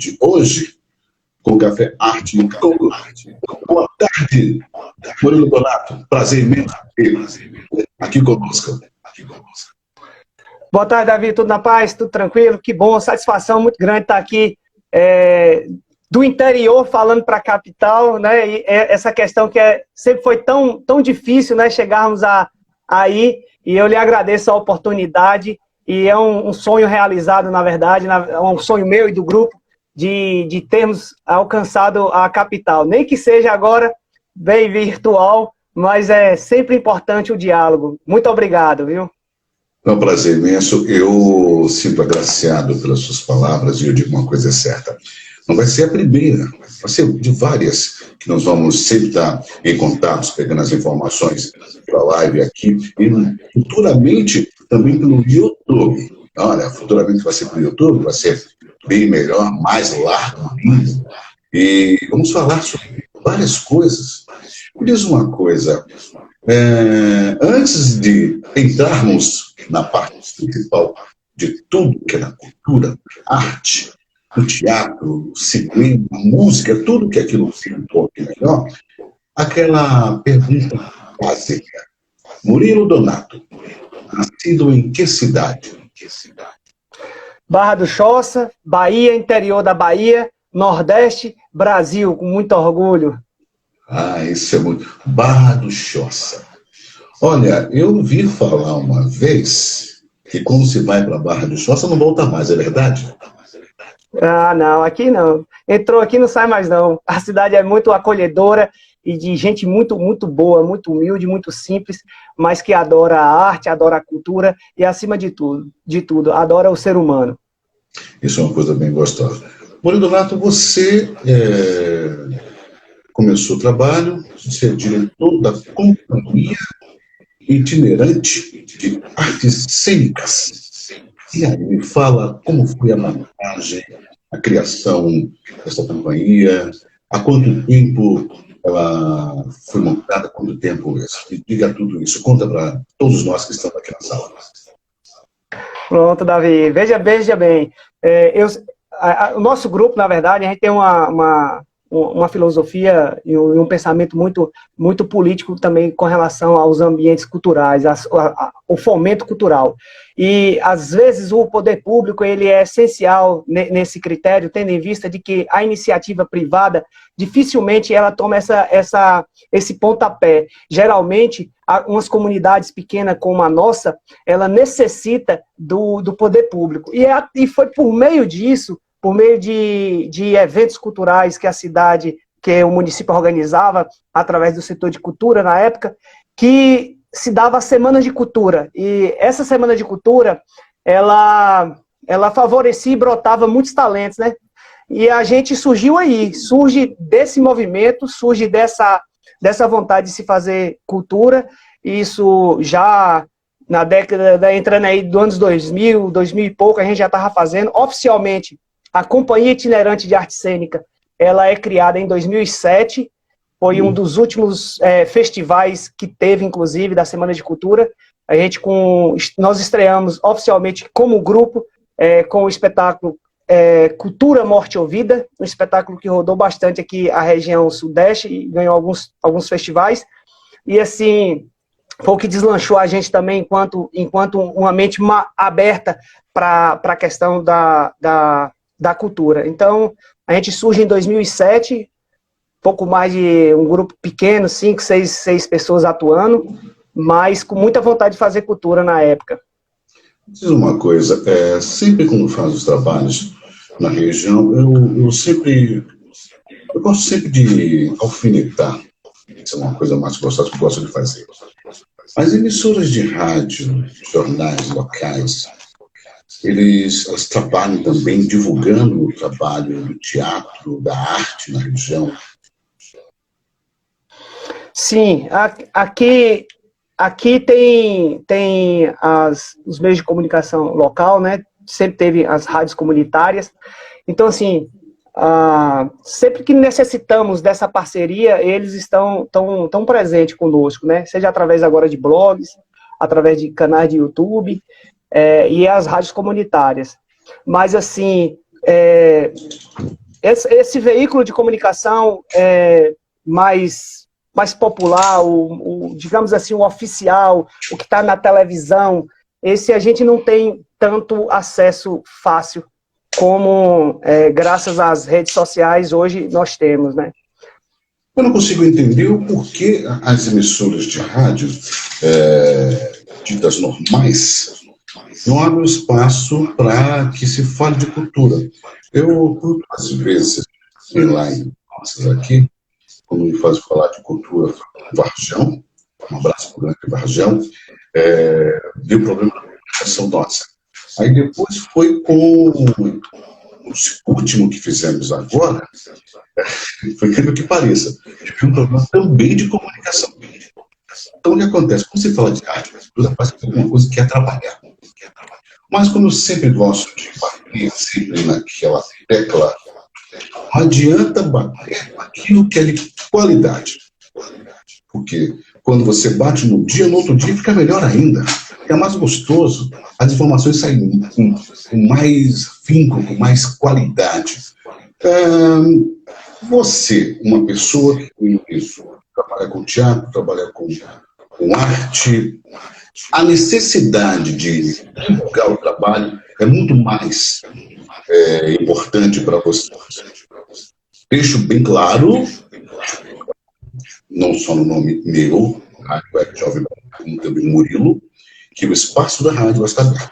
de hoje com o Café Arte e Cultura. Boa tarde, Murilo Donato. Prazer imenso aqui conosco. Boa tarde, Davi. Tudo na paz? Tudo tranquilo? Que bom, satisfação muito grande estar aqui do interior falando para a capital, né? E essa questão que sempre foi tão difícil, né? Chegarmos aí, e eu lhe agradeço a oportunidade, e é um sonho realizado, na verdade, é um sonho meu e do grupo, de termos alcançado a capital. Nem que seja agora bem virtual, mas é sempre importante o diálogo. Muito obrigado, viu? É um prazer imenso. Eu sinto agraciado pelas suas palavras e eu digo uma coisa certa. Não vai ser a primeira, vai ser de várias que nós vamos sempre estar em contato, pegando as informações pela live aqui e futuramente também pelo YouTube. Olha, futuramente vai ser pelo YouTube, vai ser bem melhor, mais largo ainda. E vamos falar sobre várias coisas. Me diz uma coisa, antes de entrarmos na parte principal de tudo que é na cultura, arte, o teatro, o cinema, a música, tudo que aquilo tem um pouco melhor, aquela pergunta básica. Murilo Donato, nascido em que cidade? Barra do Choça, Bahia, interior da Bahia, Nordeste, Brasil, com muito orgulho. Isso é muito... Barra do Choça. Olha, eu ouvi falar uma vez que quando se vai para Barra do Choça não volta mais, é verdade? Não, aqui não. Entrou aqui, não sai mais não. A cidade é muito acolhedora e de gente muito, muito boa, muito humilde, muito simples, mas que adora a arte, adora a cultura e, acima de tudo, adora o ser humano. Isso é uma coisa bem gostosa. Murilo Donato, você começou o trabalho, você é diretor da Companhia Itinerante de Artes Cênicas. E aí, me fala como foi a montagem, a criação dessa companhia, há quanto tempo ela foi montada, quanto tempo, diga tudo isso, conta para todos nós que estamos aqui na sala. Pronto, Davi, veja bem, o nosso grupo, na verdade, a gente tem uma filosofia e um pensamento muito, muito político também com relação aos ambientes culturais, o fomento cultural. E, às vezes, o poder público ele é essencial nesse critério, tendo em vista de que a iniciativa privada, dificilmente ela toma esse pontapé. Geralmente, umas comunidades pequenas como a nossa, ela necessita do poder público. E foi por meio disso, por meio de eventos culturais que a cidade, que o município organizava, através do setor de cultura na época, que se dava as semanas de cultura. E essa semana de cultura, ela favorecia e brotava muitos talentos, né? E a gente surge desse movimento, surge dessa vontade de se fazer cultura, isso já na década, entrando aí dos anos 2000 e pouco, a gente já estava fazendo. Oficialmente, a Companhia Itinerante de Arte Cênica, ela é criada em 2007, foi um dos últimos festivais que teve, inclusive, da Semana de Cultura. Nós estreamos oficialmente como grupo com o espetáculo Cultura, Morte ou Vida, um espetáculo que rodou bastante aqui a região sudeste e ganhou alguns festivais. E, assim, foi o que deslanchou a gente também enquanto uma mente aberta para a questão da cultura. Então, a gente surge em 2007, pouco mais de um grupo pequeno, 5, 6 pessoas atuando, mas com muita vontade de fazer cultura na época. Diz uma coisa, sempre quando faz os trabalhos na região, eu gosto sempre de alfinetar, isso é uma coisa mais gostosa que eu gosto de fazer. As emissoras de rádio, jornais locais, elas trabalham também divulgando o trabalho do teatro, da arte na região. Sim, aqui tem os meios de comunicação local, né? Sempre teve as rádios comunitárias. Então, assim, sempre que necessitamos dessa parceria, eles estão tão presentes conosco, né? Seja através agora de blogs, através de canais de YouTube e as rádios comunitárias. Mas, assim, esse veículo de comunicação mais popular, digamos assim, o oficial, o que está na televisão, esse a gente não tem tanto acesso fácil como, graças às redes sociais, hoje nós temos, né? Eu não consigo entender o porquê as emissoras de rádio, ditas normais, não abrem espaço para que se fale de cultura. Eu, às vezes, lá em nossas aqui, quando me faz falar de cultura, Varjão, um abraço para o grande Varjão, deu problema na comunicação nossa. Aí depois foi com o último que fizemos agora, foi incrível que pareça, tive um problema também de comunicação. Então o que acontece? Quando você fala de arte, parece que é alguma coisa que quer trabalhar. Mas como eu sempre gosto de bater sempre naquela tecla, não adianta bater aquilo que é de qualidade. Porque quando você bate no outro dia fica melhor ainda. É mais gostoso. As informações saem com mais finco, com mais qualidade. Você, uma pessoa que trabalha com teatro, trabalha com arte, a necessidade de divulgar o trabalho é muito mais importante para você. Deixo bem claro, não só no nome meu, Rádio Web Jovem, como também Murilo, que o espaço da rádio vai estar aberto.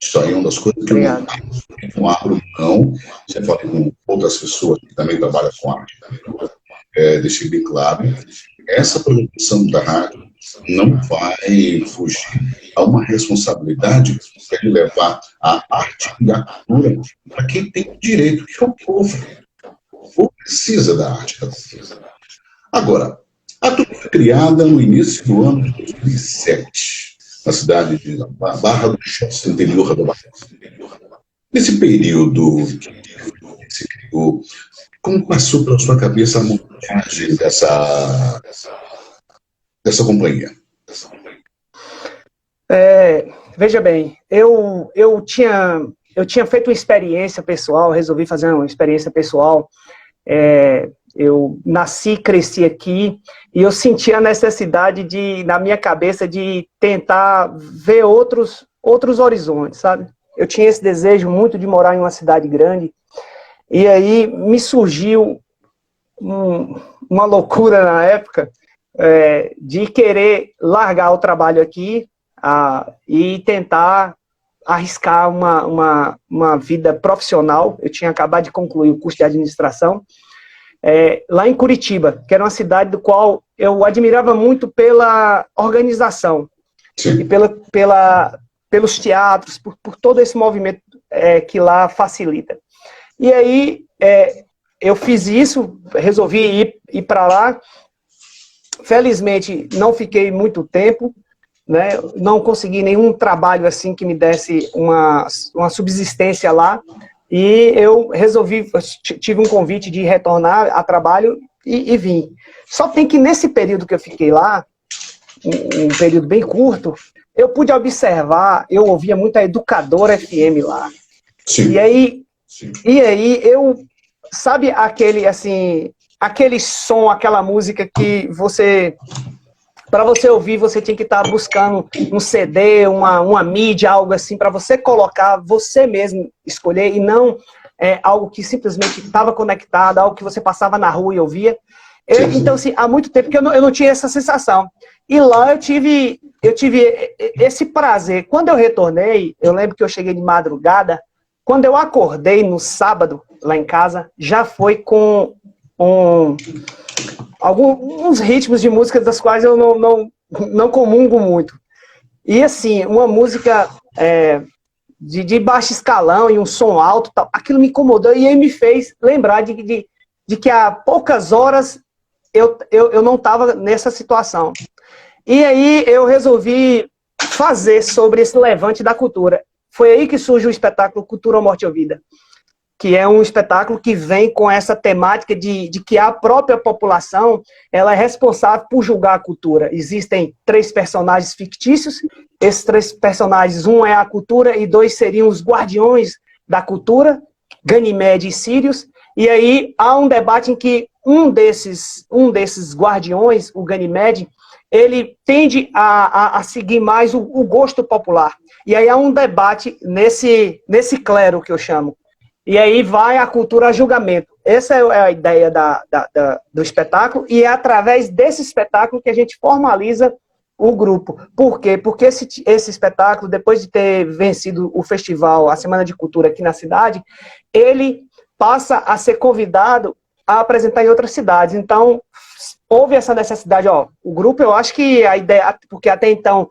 Isso aí é uma das coisas que eu não abro mão. Já falei com outras pessoas que também trabalham com arte. Deixei bem claro, essa programação da rádio não vai fugir a uma responsabilidade que é de levar a arte e a cultura para quem tem o direito, que é o povo. O povo precisa da arte e da cultura. Agora, a turma foi criada no início do ano de 2007, na cidade de Barra do Choça, interior da Bahia. Nesse período que se criou, como passou pela sua cabeça a montagem dessa companhia? Veja bem, eu tinha feito uma experiência pessoal, resolvi fazer uma experiência pessoal. Eu nasci e cresci aqui e eu senti a necessidade na minha cabeça, de tentar ver outros horizontes, sabe? Eu tinha esse desejo muito de morar em uma cidade grande. E aí me surgiu uma loucura na época de querer largar o trabalho aqui e tentar arriscar uma vida profissional. Eu tinha acabado de concluir o curso de administração lá em Curitiba, que era uma cidade do qual eu admirava muito pela organização. Sim. E pelos teatros, por todo esse movimento que lá facilita. E aí, eu fiz isso, resolvi ir para lá. Felizmente, não fiquei muito tempo, né? Não consegui nenhum trabalho assim que me desse uma subsistência lá. E eu tive um convite de retornar a trabalho e vim. Só tem que nesse período que eu fiquei lá, um período bem curto, eu pude observar, eu ouvia muito a Educadora FM lá. Sim. E aí eu, sabe aquele som, aquela música que para você ouvir, você tinha que estar buscando um CD, uma mídia, algo assim, para você colocar, você mesmo escolher, e não algo que simplesmente estava conectado, algo que você passava na rua e ouvia. Então, assim, há muito tempo que eu não tinha essa sensação. E lá eu tive esse prazer. Quando eu retornei, eu lembro que eu cheguei de madrugada. Quando eu acordei no sábado, lá em casa, já foi com alguns ritmos de música das quais eu não comungo muito. E assim, uma música de baixo escalão e um som alto, tal, aquilo me incomodou e aí me fez lembrar de que há poucas horas eu não estava nessa situação. E aí eu resolvi fazer sobre esse levante da cultura. Foi aí que surge o espetáculo Cultura ou Morte ou Vida, que é um espetáculo que vem com essa temática de que a própria população ela é responsável por julgar a cultura. Existem 3 personagens fictícios, esses 3 personagens, um é a cultura e 2 seriam os guardiões da cultura, Ganymede e Sírios, e aí há um debate em que um desses guardiões, o Ganymede, ele tende a seguir mais o gosto popular. E aí há um debate nesse clero que eu chamo. E aí vai a cultura a julgamento. Essa é a ideia do espetáculo, e é através desse espetáculo que a gente formaliza o grupo. Por quê? Porque esse espetáculo, depois de ter vencido o festival, a Semana de Cultura aqui na cidade, ele passa a ser convidado a apresentar em outras cidades. Então, houve essa necessidade, o grupo, eu acho que a ideia, porque até então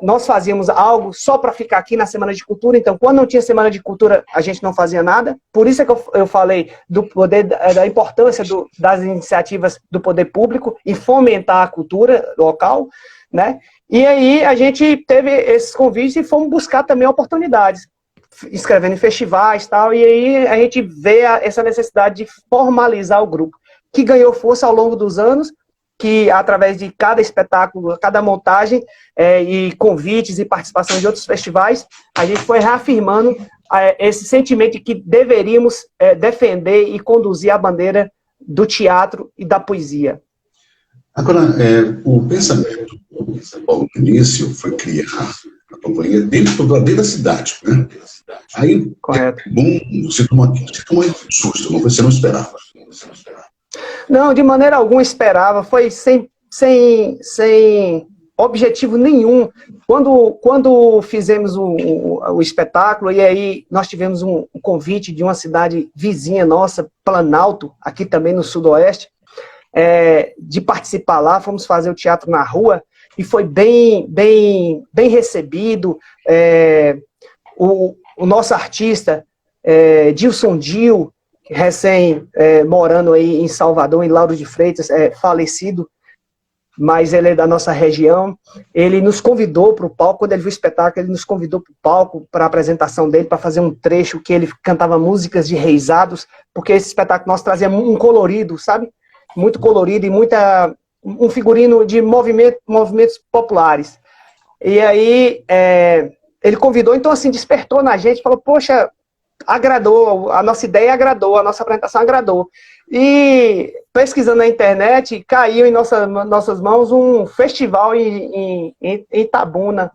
nós fazíamos algo só para ficar aqui na Semana de Cultura, então quando não tinha Semana de Cultura, a gente não fazia nada. Por isso é que eu falei do poder, da importância das iniciativas do poder público em fomentar a cultura local, né? E aí a gente teve esses convites e fomos buscar também oportunidades, escrevendo em festivais e tal, e aí a gente vê essa necessidade de formalizar o grupo, que ganhou força ao longo dos anos, que através de cada espetáculo, cada montagem, e convites e participação de outros festivais, a gente foi reafirmando esse sentimento de que deveríamos defender e conduzir a bandeira do teatro e da poesia. Agora, o pensamento do início foi criar a companhia dentro da cidade, né? Aí, correto. Bom, você tomou um susto, você não esperava. Não, de maneira alguma esperava, foi sem objetivo nenhum. Quando fizemos o espetáculo, e aí nós tivemos um convite de uma cidade vizinha nossa, Planalto, aqui também no Sudoeste, de participar lá, fomos fazer o teatro na rua, e foi bem recebido. O nosso artista, Dilson Dil, recém morando aí em Salvador, em Lauro de Freitas, falecido, mas ele é da nossa região. Ele nos convidou para o palco, quando ele viu o espetáculo, ele nos convidou para o palco, para a apresentação dele, para fazer um trecho que ele cantava músicas de reisados, porque esse espetáculo nosso trazia um colorido, sabe? Muito colorido e um figurino de movimentos populares. E aí ele convidou, então assim, despertou na gente, falou, poxa, agradou, a nossa ideia agradou, a nossa apresentação agradou. E pesquisando na internet, caiu em nossas mãos um festival em Itabuna.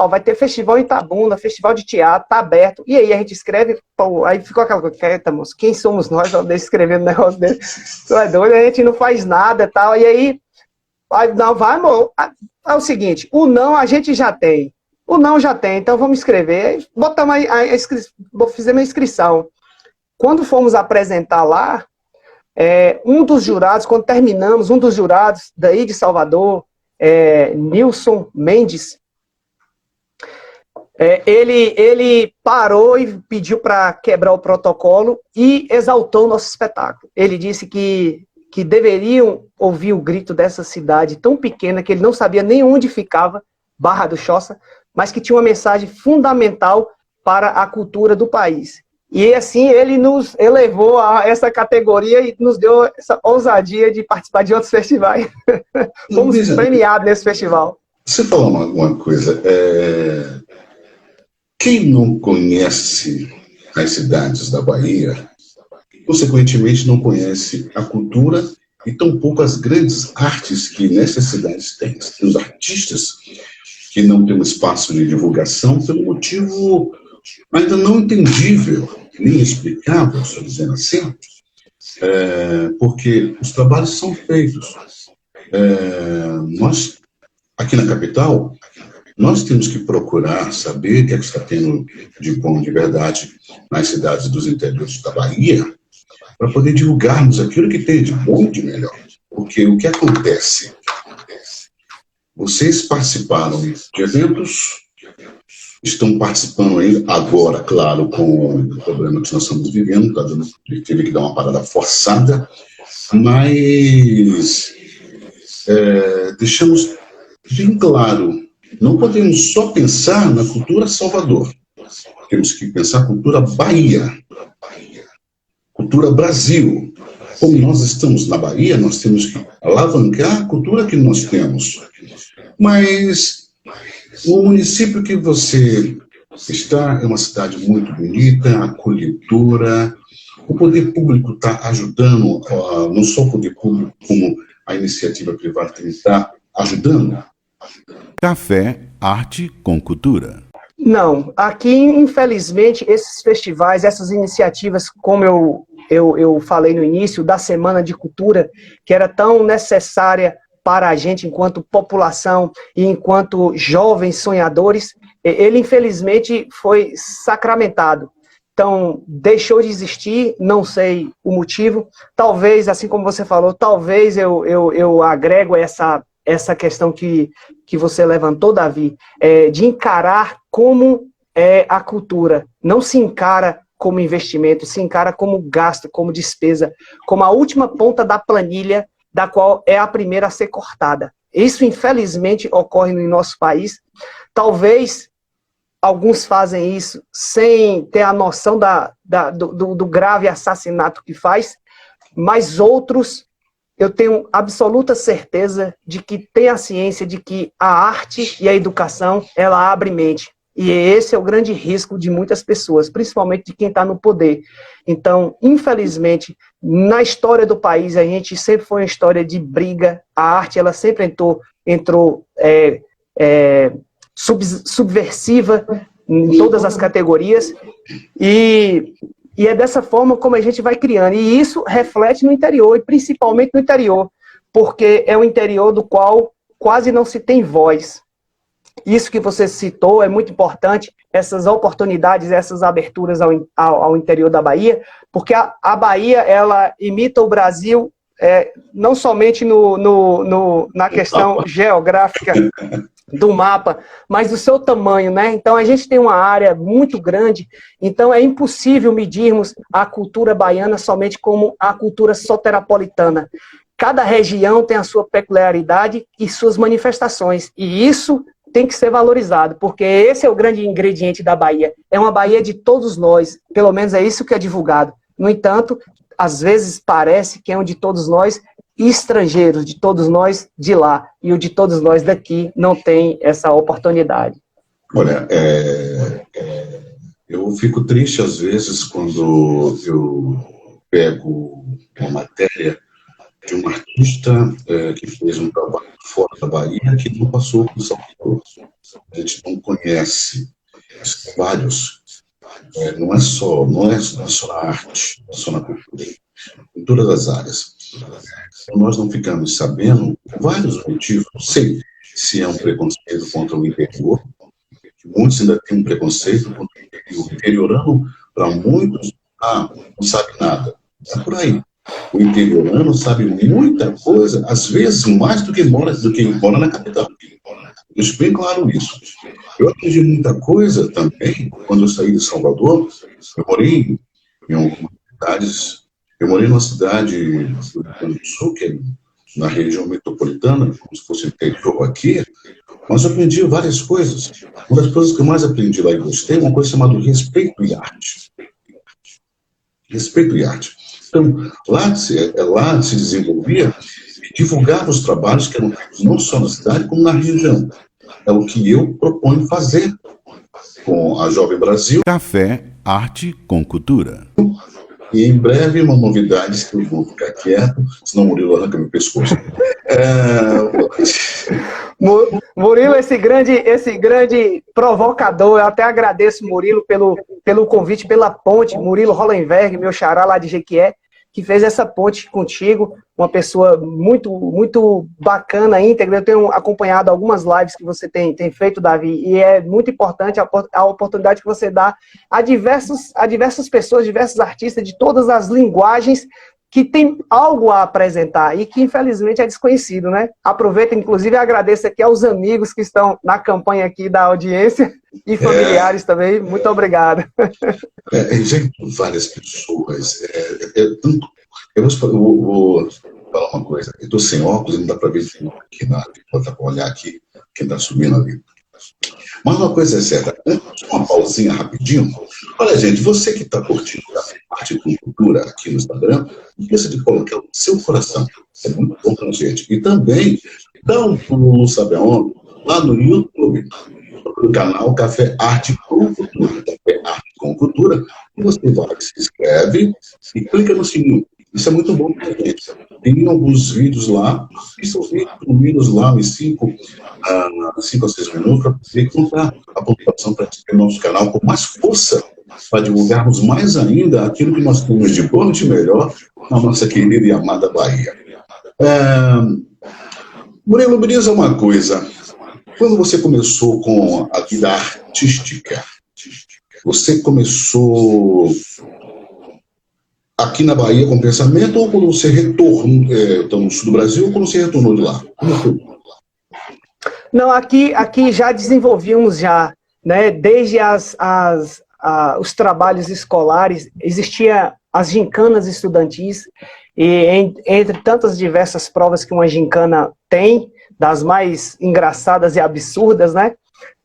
Vai ter festival em Itabuna, festival de teatro, tá aberto. E aí a gente escreve, aí ficou aquela coisa, moço, quem somos nós escrevendo um negócio desse? Tu é doido, a gente não faz nada e tal. E aí, não, vai, amor. É o seguinte, o não a gente já tem. O não já tem, então vamos escrever. Fizemos a inscrição. Quando fomos apresentar lá, um dos jurados, quando terminamos, um dos jurados daí de Salvador, Nilson Mendes, ele parou e pediu para quebrar o protocolo e exaltou o nosso espetáculo. Ele disse que deveriam ouvir o grito dessa cidade tão pequena que ele não sabia nem onde ficava, Barra do Choça, mas que tinha uma mensagem fundamental para a cultura do país. E assim ele nos elevou a essa categoria e nos deu essa ousadia de participar de outros festivais. Fomos premiados nesse festival. Você falou uma coisa, quem não conhece as cidades da Bahia, consequentemente não conhece a cultura e tampouco as grandes artes que nessas cidades têm. Os artistas que não tem um espaço de divulgação pelo motivo ainda não entendível, nem explicável, se eu dizer assim, porque os trabalhos são feitos. Nós, aqui na capital, nós temos que procurar saber o que está tendo de bom, de verdade, nas cidades dos interiores da Bahia, para poder divulgarmos aquilo que tem de bom e de melhor. Porque o que acontece? Vocês participaram de eventos, estão participando ainda, agora, claro, com o problema que nós estamos vivendo, teve que dar uma parada forçada, mas deixamos bem claro, não podemos só pensar na cultura Salvador, temos que pensar na cultura Bahia, cultura Brasil. Como nós estamos na Bahia, nós temos que alavancar a cultura que nós temos. Mas o município que você É uma cidade muito bonita, acolhedora. O poder público está ajudando, não só o poder público, como a iniciativa privada também está ajudando. Café, arte com cultura. Não, aqui, infelizmente, esses festivais, essas iniciativas, como eu falei no início, da Semana de Cultura, que era tão necessária para a gente enquanto população e enquanto jovens sonhadores, ele, infelizmente, foi sacramentado. Então, deixou de existir, não sei o motivo. Talvez, assim como você falou, talvez eu agrego essa questão que você levantou, Davi, de encarar como a cultura. Não se encara como investimento, se encara como gasto, como despesa, como a última ponta da planilha, da qual é a primeira a ser cortada. Isso, infelizmente, ocorre no nosso país. Talvez alguns fazem isso sem ter a noção do grave assassinato que faz, mas outros, eu tenho absoluta certeza de que tem a ciência de que a arte e a educação, ela abre mente. E esse é o grande risco de muitas pessoas, principalmente de quem está no poder. Então, infelizmente, na história do país, a gente sempre foi uma história de briga. A arte, ela sempre entrou subversiva em todas as categorias. E é dessa forma como a gente vai criando. E isso reflete no interior, e principalmente no interior, porque é um interior do qual quase não se tem voz. Isso que você citou é muito importante, essas oportunidades, essas aberturas ao interior da Bahia, porque a Bahia, ela imita o Brasil não somente na questão geográfica do mapa, mas do seu tamanho, né? Então, a gente tem uma área muito grande, então é impossível medirmos a cultura baiana somente como a cultura soteropolitana. Cada região tem a sua peculiaridade e suas manifestações, e isso tem que ser valorizado, porque esse é o grande ingrediente da Bahia. É uma Bahia de todos nós, pelo menos é isso que é divulgado. No entanto, às vezes parece que é um de todos nós estrangeiros, de todos nós de lá, e o de todos nós daqui não tem essa oportunidade. Olha, eu fico triste às vezes quando eu pego uma matéria de um artista que fez um trabalho fora da Bahia que não passou por São Paulo. A gente não conhece vários. Não é só na arte, não é só na cultura, em todas as áreas. Nós não ficamos sabendo vários motivos. Não sei se é um preconceito contra o interior, que muitos ainda têm um preconceito contra o interior. O interiorano, para muitos, não sabe nada. É por aí. O interiorano sabe muita coisa, às vezes mais do que mora na capital. Deixo bem claro isso. Eu aprendi muita coisa também quando eu saí de Salvador. Eu morei em algumas cidades. Eu morei numa cidade do Rio Grande do Sul, que é na região metropolitana, como se fosse interior aqui, mas eu aprendi várias coisas. Uma das coisas que eu mais aprendi lá e gostei é uma coisa chamada respeito e arte. Respeito e arte. Então, lá se desenvolvia e divulgava os trabalhos que eram feitos não só na cidade, como na região. É o que eu proponho fazer com a Jovem Brasil. Café, arte com cultura. E em breve, uma novidade que eu vou ficar quieto, senão o Murilo arranca meu pescoço. Murilo, esse grande provocador, eu até agradeço, Murilo, pelo convite, pela ponte. Murilo Hollenberg, meu xará lá de Jequié, que fez essa ponte contigo, uma pessoa muito, muito bacana, íntegra. Eu tenho acompanhado algumas lives que você tem feito, Davi, e é muito importante a oportunidade que você dá a diversas pessoas, diversos artistas de todas as linguagens que tem algo a apresentar e que, infelizmente, é desconhecido, né? Aproveito, inclusive, e agradeço aqui aos amigos que estão na campanha aqui da audiência e familiares também. Muito obrigado. Gente, várias pessoas. Eu vou falar uma coisa. Eu estou sem óculos, não dá para ver aqui para olhar aqui quem está subindo ali. Mas uma coisa é certa, uma pausinha rapidinho. Olha, gente, você que está curtindo a Arte com Cultura aqui no Instagram, não esqueça de colocar o seu coração. É muito bom para a gente. E também dá um pulo, sabe aonde? Lá no YouTube. do canal Café Arte com Cultura. Café Arte com Cultura. E você vai, se inscreve e clica no sininho. Isso é muito bom para a gente. Tem alguns vídeos lá, que são vídeos pelo menos lá uns 5 a 6 minutos, para poder contar a pontuação para o nosso canal com mais força, para divulgarmos mais ainda aquilo que nós temos de bom e de melhor na nossa querida e amada Bahia. Murilo, me diz uma coisa. Quando você começou com a vida artística, você começou aqui na Bahia com pensamento, ou quando você retornou, no sul do Brasil, ou quando você retornou de lá? Como foi? Não, aqui já desenvolvíamos já, né, desde os trabalhos escolares, existia as gincanas estudantis, e entre tantas diversas provas que uma gincana tem, das mais engraçadas e absurdas, né,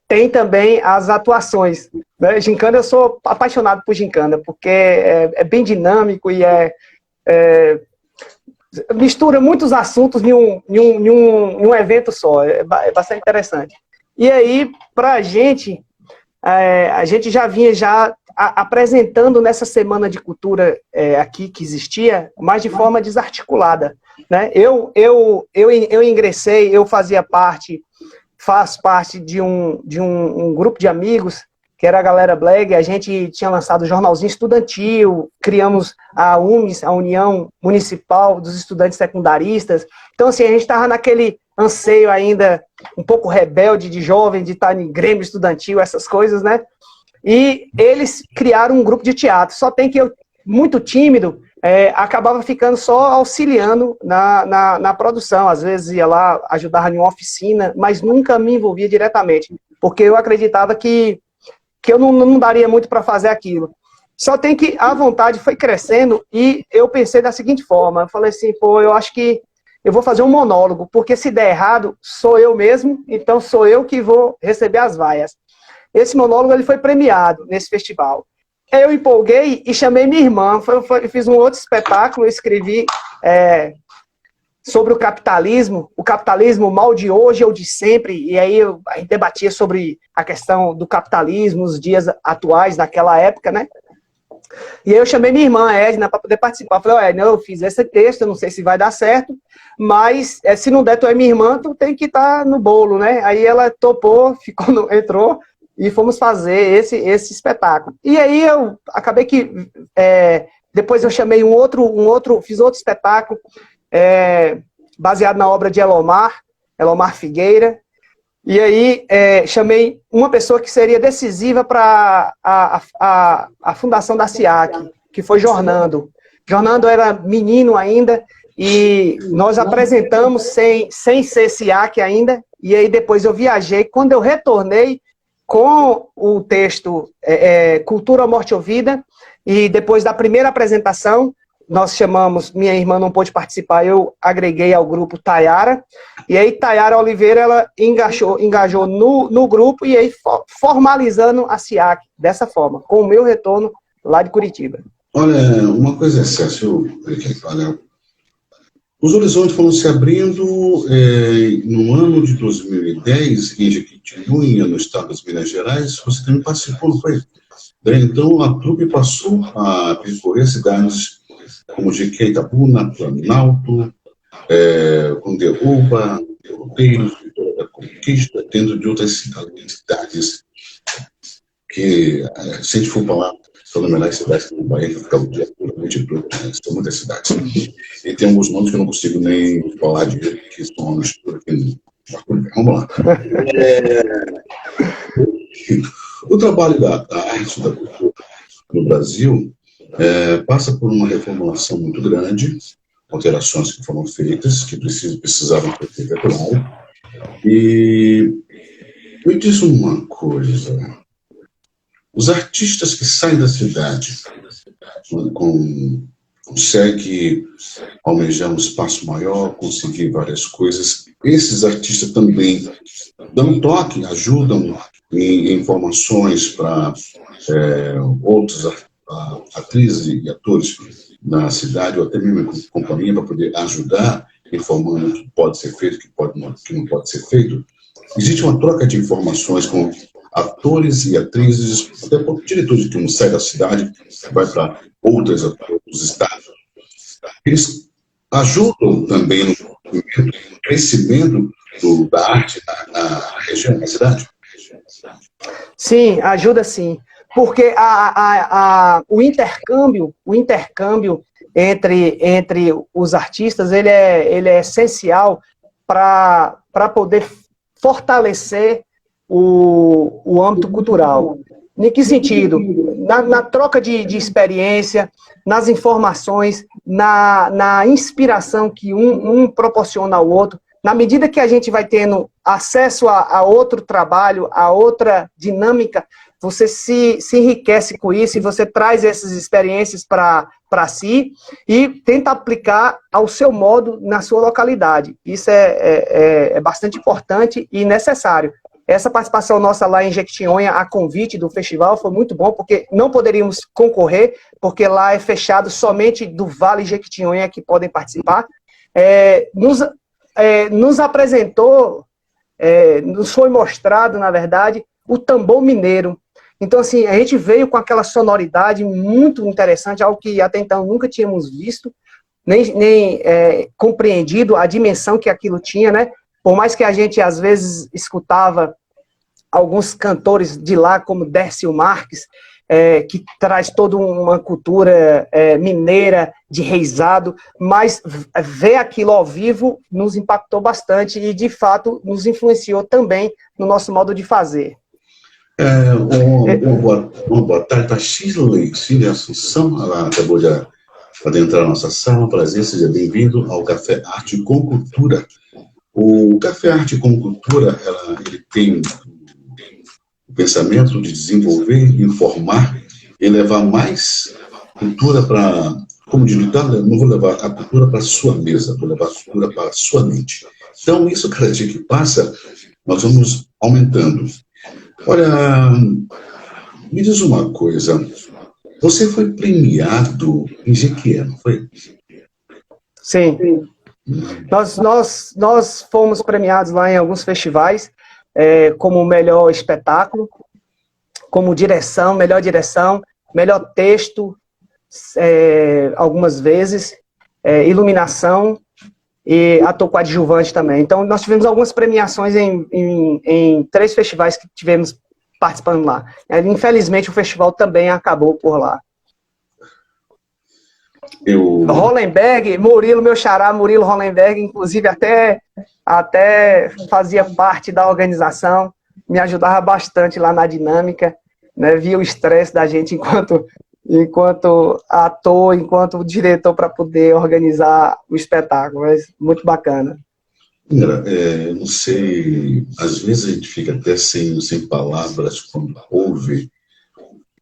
tem também as atuações. Né? Gincana, eu sou apaixonado por gincana, porque é bem dinâmico e mistura muitos assuntos em um evento só, é bastante interessante. E aí, para a gente já vinha apresentando nessa Semana de Cultura aqui que existia, mas de forma desarticulada. Né? Eu ingressei, eu faço parte de um grupo de amigos, que era a Galera Black. A gente tinha lançado o jornalzinho estudantil, criamos a UMES, a União Municipal dos Estudantes Secundaristas. Então, assim, a gente estava naquele anseio ainda um pouco rebelde de jovem, de estar em grêmio estudantil, essas coisas, né? E eles criaram um grupo de teatro. Só tem que eu, muito tímido, acabava ficando só auxiliando na produção. Às vezes ia lá, ajudava em uma oficina, mas nunca me envolvia diretamente, porque eu acreditava que eu não daria muito para fazer aquilo. Só tem que a vontade foi crescendo e eu pensei da seguinte forma, eu falei assim, pô, eu acho que eu vou fazer um monólogo, porque se der errado, sou eu mesmo, então sou eu que vou receber as vaias. Esse monólogo ele foi premiado nesse festival. Eu empolguei e chamei minha irmã, fiz um outro espetáculo, eu escrevi sobre o capitalismo mal de hoje ou de sempre, e aí a gente debatia sobre a questão do capitalismo, os dias atuais daquela época, né? E aí eu chamei minha irmã, Edna, para poder participar. Eu falei, Edna, eu fiz esse texto, eu não sei se vai dar certo, mas se não der, tu é minha irmã, tu tem que estar no bolo, né? Aí ela topou, entrou, e fomos fazer esse espetáculo. E aí eu acabei que, depois eu chamei fiz outro espetáculo, baseado na obra de Elomar Figueira, e aí chamei uma pessoa que seria decisiva para a fundação da SIAC, que foi Jornando. Jornando era menino ainda, e nós apresentamos sem ser SIAC ainda, e aí depois eu viajei. Quando eu retornei com o texto Cultura ou Morte ou Vida, e depois da primeira apresentação, nós chamamos, minha irmã não pôde participar, eu agreguei ao grupo Tayara, e aí Tayara Oliveira, ela engajou no grupo, e aí formalizando a SIAC, dessa forma, com o meu retorno lá de Curitiba. Olha, uma coisa é certa, olha, os horizontes foram se abrindo no ano de 2010, em Jequitinhonha, no estado das Minas Gerais. Você também participou, não foi? Então, a trupe passou a percorrer cidades como Jequitabuna, Planalto, Condeúba, Rodeiros, Vitória da Conquista, dentro de outras cidades que, se a gente for falar, são numerais cidades que no Bahia que fica o dia puramente todo, né? São muitas cidades. E tem alguns nomes que eu não consigo nem falar direito, que são nomes por aqui. Vamos lá. O trabalho da arte da cultura no Brasil passa por uma reformulação muito grande, alterações que foram feitas, que precisavam ser feitas, claro. E me diz uma coisa. Os artistas que saem da cidade conseguem almejar um espaço maior, conseguir várias coisas. Esses artistas também dão toque, ajudam em informações para outros atrizes e atores na cidade, ou até mesmo com companhia, para poder ajudar, informando o que pode ser feito, o que não pode ser feito. Existe uma troca de informações com atores e atrizes, até diretores que não saem da cidade, vai para outros estados. Eles ajudam também no crescimento da arte na região, na cidade? Sim, ajuda sim. Porque o intercâmbio entre os artistas, ele é essencial para poder fortalecer o âmbito cultural. Em que sentido? Na troca de experiência, nas informações, na inspiração que um proporciona ao outro. Na medida que a gente vai tendo acesso a outro trabalho, a outra dinâmica, você se enriquece com isso e você traz essas experiências para si e tenta aplicar ao seu modo na sua localidade. Isso é bastante importante e necessário. Essa participação nossa lá em Jequitinhonha, a convite do festival, foi muito bom, porque não poderíamos concorrer, porque lá é fechado somente do Vale Jequitinhonha que podem participar. Nos apresentou, nos foi mostrado, na verdade, o tambor mineiro. Então, assim, a gente veio com aquela sonoridade muito interessante, algo que até então nunca tínhamos visto, nem compreendido a dimensão que aquilo tinha, né? Por mais que a gente, às vezes, escutava alguns cantores de lá, como Dércio Marques, que traz toda uma cultura mineira de reisado, mas ver aquilo ao vivo nos impactou bastante e, de fato, nos influenciou também no nosso modo de fazer. Uma boa tarde, a Shirley Assunção, ela acabou de adentrar a nossa sala. Prazer, seja bem-vindo ao Café Arte com Cultura. O Café Arte com Cultura, ele tem o pensamento de desenvolver, informar e levar mais cultura para, como digital, eu não vou levar a cultura para a sua mesa, vou levar a cultura para a sua mente. Então, isso, cada dia que passa, nós vamos aumentando. Olha, me diz uma coisa, você foi premiado em Jequié, não foi? Sim. Nós fomos premiados lá em alguns festivais, como melhor espetáculo, como melhor direção, melhor texto, algumas vezes, iluminação e ator coadjuvante também. Então, nós tivemos algumas premiações em 3 festivais que tivemos participando lá. Infelizmente, o festival também acabou por lá. Hollenberg, Murilo, meu xará, Murilo Hollenberg, inclusive até fazia parte da organização, me ajudava bastante lá na dinâmica, né? Via o estresse da gente enquanto ator, enquanto diretor para poder organizar o espetáculo, mas muito bacana. Não sei, às vezes a gente fica até sem palavras quando ouve,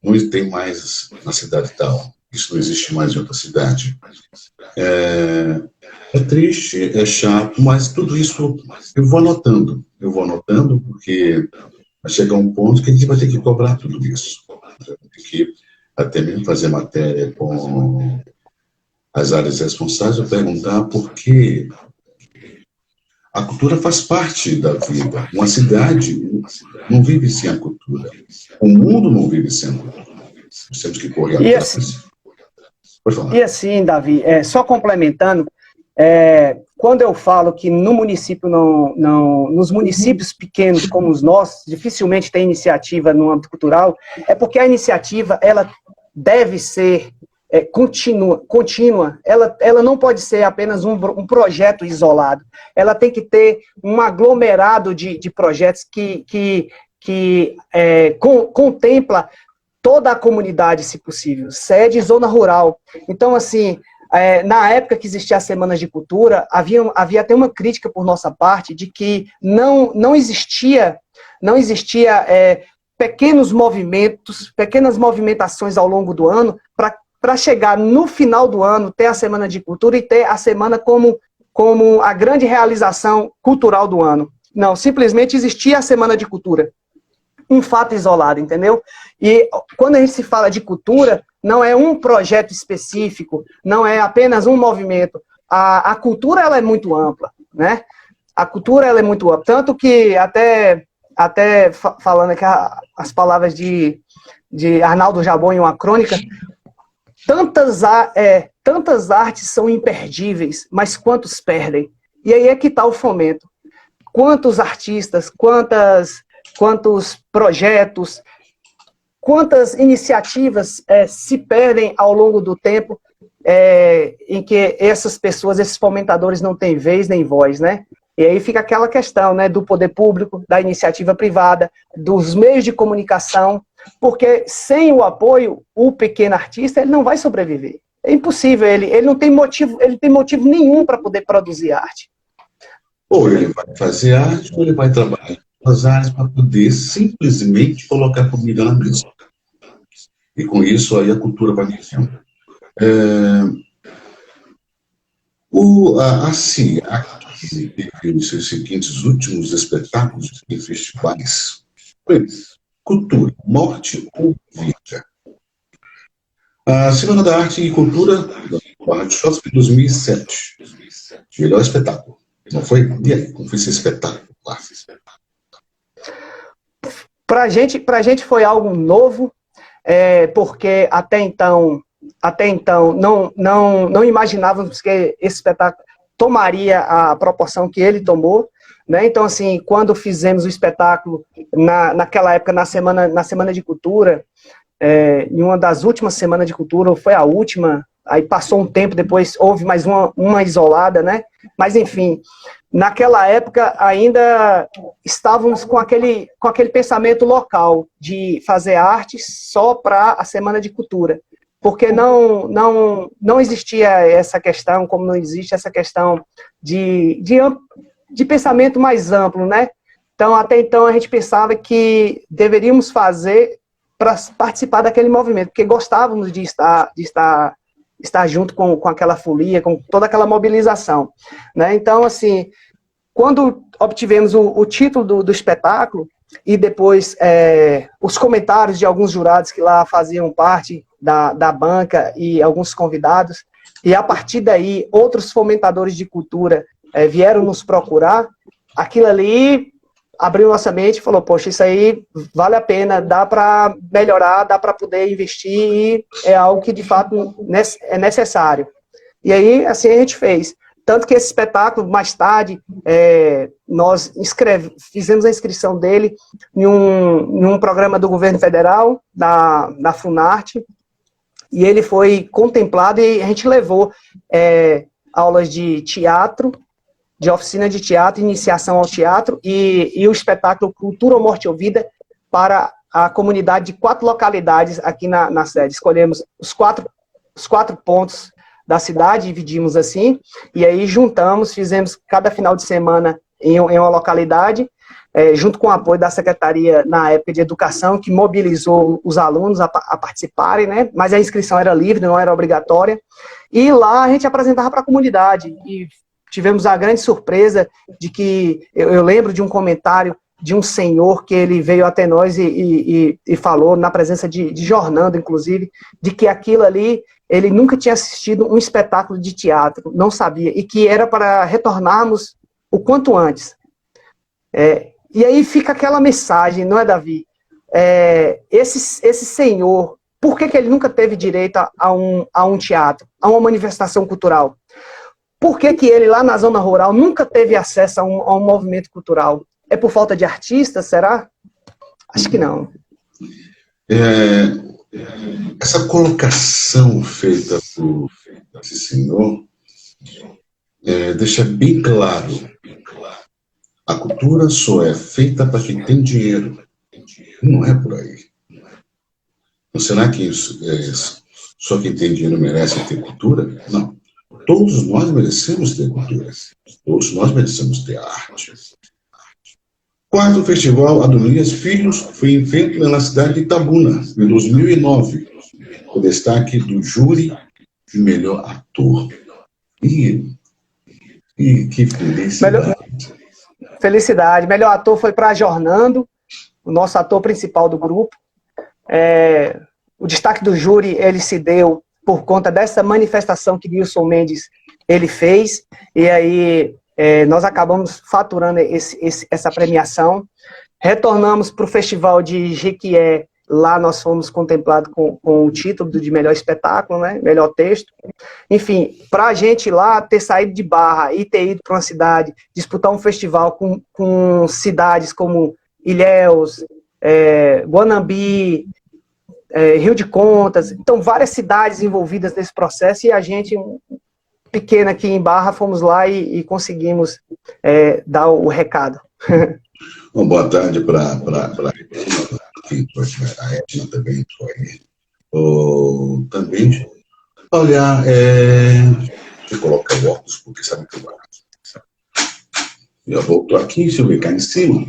não tem mais na cidade tal. Isso não existe mais em outra cidade. É triste, é chato, mas tudo isso eu vou anotando porque vai chegar um ponto que a gente vai ter que cobrar tudo isso. Vai ter que até mesmo fazer matéria com as áreas responsáveis e perguntar por que a cultura faz parte da vida. Uma cidade não vive sem a cultura. O mundo não vive sem a cultura. Nós temos que correr atrás. E assim, Davi, só complementando, quando eu falo que no município nos municípios pequenos como os nossos, dificilmente tem iniciativa no âmbito cultural, é porque a iniciativa, ela deve ser contínua, ela não pode ser apenas um projeto isolado, ela tem que ter um aglomerado de projetos que contempla toda a comunidade, se possível, sede e zona rural. Então, assim, na época que existia as Semanas de Cultura, havia até uma crítica por nossa parte de que não existia pequenos movimentos, pequenas movimentações ao longo do ano para chegar no final do ano, ter a Semana de Cultura e ter a semana como a grande realização cultural do ano. Não, simplesmente existia a Semana de Cultura. Um fato isolado, entendeu? E quando a gente se fala de cultura, não é um projeto específico, não é apenas um movimento. A cultura, ela é muito ampla, né? A cultura, ela é muito ampla. Tanto que até até falando aqui as palavras de Arnaldo Jabor em uma crônica, tantas artes são imperdíveis, mas quantos perdem? E aí é que está o fomento. Quantos artistas, quantos projetos, quantas iniciativas se perdem ao longo do tempo em que essas pessoas, esses fomentadores não têm vez nem voz, né? E aí fica aquela questão, né, do poder público, da iniciativa privada, dos meios de comunicação, porque sem o apoio, o pequeno artista ele não vai sobreviver. É impossível, ele não tem motivo, ele tem motivo nenhum para poder produzir arte. Ou ele vai fazer arte, ou ele vai trabalhar com as artes para poder simplesmente colocar comida na mesa. E com isso aí a cultura vai crescendo. Assim, aqui teve os seus seguintes últimos espetáculos em festivais. Cultura, morte ou vida? A Semana da Arte e Cultura da Rádio Shopping 2007. Melhor espetáculo. Não foi? E aí, como foi esse espetáculo lá? Pra gente foi algo novo, porque até então não imaginávamos que esse espetáculo tomaria a proporção que ele tomou, né? Então, assim, quando fizemos o espetáculo, naquela época, na Semana de Cultura, em uma das últimas semanas de cultura, ou foi a última, aí passou um tempo, depois houve mais uma isolada, né? Mas, enfim, naquela época ainda estávamos com aquele pensamento local de fazer arte só para a Semana de Cultura, porque não existia essa questão, como não existe essa questão de pensamento mais amplo, né? Então, até então, a gente pensava que deveríamos fazer para participar daquele movimento, porque gostávamos de estar junto com aquela folia, com toda aquela mobilização, né? Então, assim, quando obtivemos o título do espetáculo e depois os comentários de alguns jurados que lá faziam parte da banca e alguns convidados, e a partir daí outros fomentadores de cultura vieram nos procurar, aquilo ali abriu nossa mente e falou, poxa, isso aí vale a pena, dá para melhorar, dá para poder investir e é algo que de fato é necessário. E aí, assim, a gente fez. Tanto que esse espetáculo, mais tarde, nós fizemos a inscrição dele em um programa do governo federal, da Funarte, e ele foi contemplado e a gente levou aulas de teatro, de oficina de teatro, iniciação ao teatro e o espetáculo Cultura ou Morte ou Vida para a comunidade de 4 localidades aqui na sede. Escolhemos os quatro pontos da cidade, dividimos assim, e aí juntamos, fizemos cada final de semana em uma localidade, junto com o apoio da Secretaria, na época, de Educação, que mobilizou os alunos a participarem, né? Mas a inscrição era livre, não era obrigatória, e lá a gente apresentava para a comunidade, e tivemos a grande surpresa de que, eu lembro de um comentário de um senhor que ele veio até nós e falou, na presença de Jornando, inclusive, de que aquilo ali, ele nunca tinha assistido um espetáculo de teatro, não sabia, e que era para retornarmos o quanto antes. E aí fica aquela mensagem, não é, Davi? Esse senhor, por que ele nunca teve direito a um teatro, a uma manifestação cultural? Por que ele, lá na zona rural, nunca teve acesso a um movimento cultural? É por falta de artistas, será? Acho que não. Essa colocação feita por esse senhor deixa bem claro: a cultura só é feita para quem tem dinheiro. Não é por aí. Não será que só quem tem dinheiro merece ter cultura? Não. Todos nós merecemos ter cultura. Todos nós merecemos ter arte. Quarto Festival Adonias Filhos foi feito na cidade de Itabuna, em 2009, com destaque do júri de melhor ator. E que felicidade. Felicidade. Melhor ator foi para Jornando, o nosso ator principal do grupo. O destaque do júri, ele se deu por conta dessa manifestação que Nilson Mendes ele fez, e aí nós acabamos faturando essa premiação, Retornamos para o Festival de Jequié. Lá nós fomos contemplados com o título de melhor espetáculo, né? Melhor texto. Enfim, para a gente lá ter saído de Barra e ter ido para uma cidade, disputar um festival com cidades como Ilhéus, Guanambi, Rio de Contas, então várias cidades envolvidas nesse processo, e a gente, pequena aqui em Barra, fomos lá e conseguimos dar o recado. Bom, boa tarde para a Edna também entrou aí. Também, olha, deixa eu colocar o óculos, porque sabe que eu já voltou aqui, deixa eu ver cá em cima.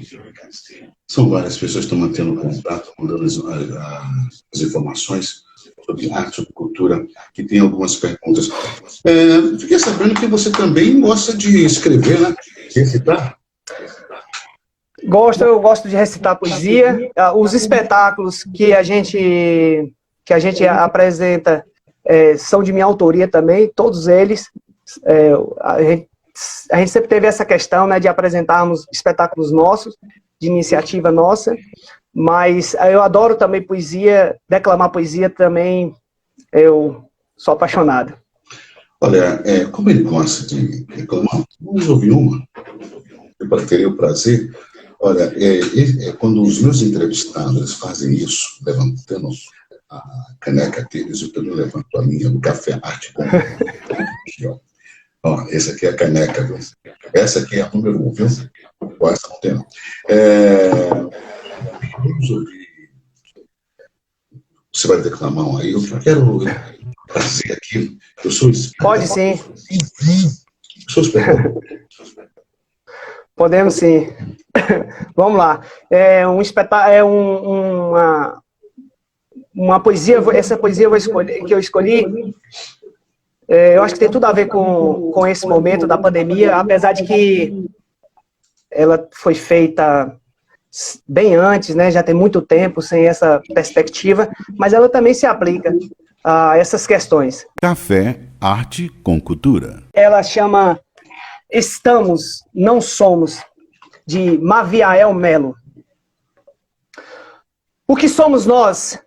São várias pessoas que estão mantendo contato, mandando as informações sobre arte, sobre cultura, que tem algumas perguntas. Fiquei sabendo que você também gosta de escrever, né? Recitar? Eu gosto de recitar poesia. Os espetáculos que a gente apresenta são de minha autoria também, todos eles. A gente sempre teve essa questão, né, de apresentarmos espetáculos nossos, de iniciativa nossa, mas eu adoro também poesia, declamar poesia também, eu sou apaixonado. Olha, como ele gosta de declamar, vamos ouvir uma, para ter o prazer. Olha, quando os meus entrevistados fazem isso, levantando a caneca deles, eu também levanto a minha, do Café Arte Concurso. Ó, essa aqui é a caneca, viu? Essa aqui é a número 1, viu? Essa não tem, não. Vamos ouvir. Você vai declamar um aí? Eu quero trazer aqui. Eu sou Pode sim. Eu sou espectador. Podemos sim. Vamos lá. Uma poesia, essa poesia que eu escolhi, eu acho que tem tudo a ver com esse momento da pandemia, apesar de que ela foi feita bem antes, né? Já tem muito tempo sem essa perspectiva, mas ela também se aplica a essas questões. Café, arte com cultura. Ela chama Estamos, Não Somos, de Maviael Melo. O que somos nós,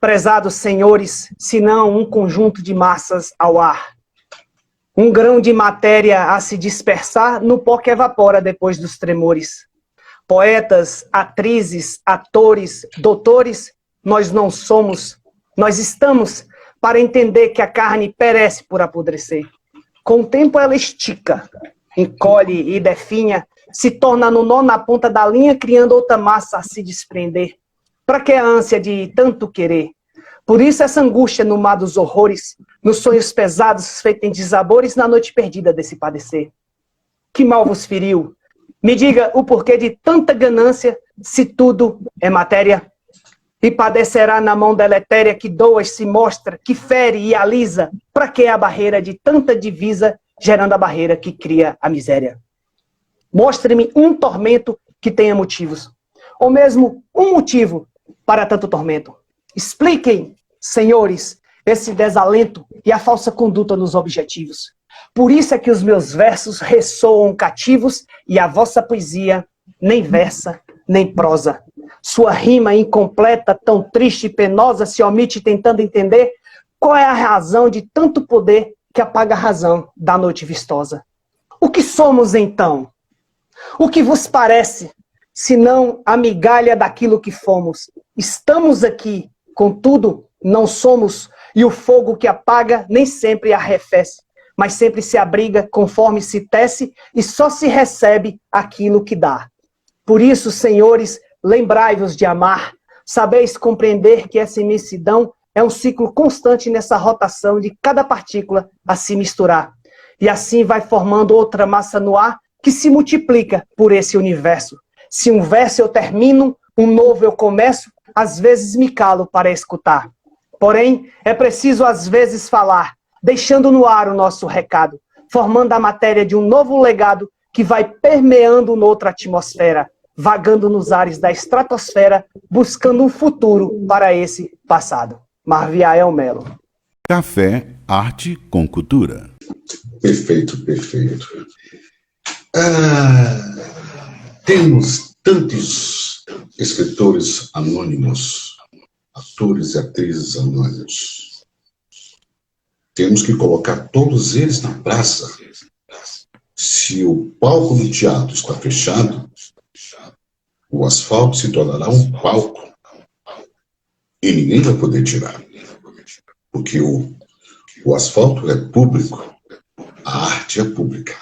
prezados senhores, senão um conjunto de massas ao ar? Um grão de matéria a se dispersar no pó que evapora depois dos tremores. Poetas, atrizes, atores, doutores, nós não somos, nós estamos para entender que a carne perece por apodrecer. Com o tempo ela estica, encolhe e definha, se torna no nó na ponta da linha, criando outra massa a se desprender. Para que a ânsia de tanto querer? Por isso essa angústia no mar dos horrores, nos sonhos pesados feitos em desabores, na noite perdida desse padecer. Que mal vos feriu? Me diga o porquê de tanta ganância, se tudo é matéria? E padecerá na mão deletéria que doa e se mostra, que fere e alisa. Para que a barreira de tanta divisa, gerando a barreira que cria a miséria? Mostre-me um tormento que tenha motivos, ou mesmo um motivo para tanto tormento. Expliquem, senhores, esse desalento e a falsa conduta nos objetivos. Por isso é que os meus versos ressoam cativos e a vossa poesia nem versa, nem prosa. Sua rima incompleta, tão triste e penosa, se omite tentando entender qual é a razão de tanto poder que apaga a razão da noite vistosa. O que somos, então? O que vos parece, senão a migalha daquilo que fomos? Estamos aqui, contudo, não somos, e o fogo que apaga nem sempre arrefece, mas sempre se abriga conforme se tece e só se recebe aquilo que dá. Por isso, senhores, lembrai-vos de amar, sabeis compreender que essa imensidão é um ciclo constante nessa rotação de cada partícula a se misturar. E assim vai formando outra massa no ar que se multiplica por esse universo. Se um verso eu termino, um novo eu começo, às vezes me calo para escutar. Porém, é preciso às vezes falar, deixando no ar o nosso recado, formando a matéria de um novo legado que vai permeando noutra atmosfera, vagando nos ares da estratosfera, buscando um futuro para esse passado. Maviael Melo. Café, arte com cultura. Perfeito, perfeito. Temos tantos escritores anônimos, atores e atrizes anônimos. Temos que colocar todos eles na praça. Se o palco do teatro está fechado, o asfalto se tornará um palco e ninguém vai poder tirar. Porque o asfalto é público, a arte é pública.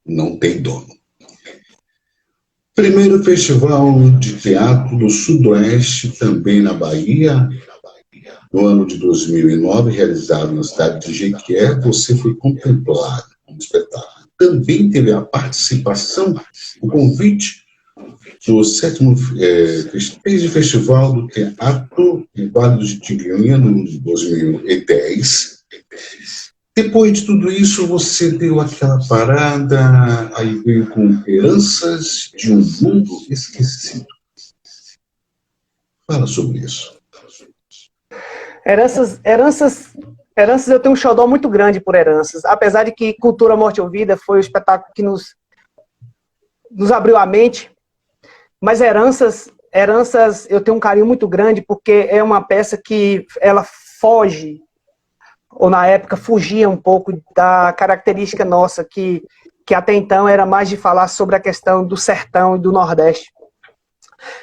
Não tem dono. Primeiro festival de teatro do Sudoeste, também na Bahia, no ano de 2009, realizado na cidade de Jequié, você foi contemplado como espetáculo. Também teve a participação, o convite do 7º Festival do Teatro em Vale do Jequitinhonha, no 2010. Depois de tudo isso, você deu aquela parada, aí veio com Heranças de um Mundo Esquecido. Fala sobre isso. Heranças, eu tenho um xodó muito grande por Heranças. Apesar de que Cultura, Morte ou Vida foi o espetáculo que nos abriu a mente. Mas Heranças, eu tenho um carinho muito grande porque é uma peça que ela foge, ou na época fugia um pouco da característica nossa, que até então era mais de falar sobre a questão do sertão e do Nordeste.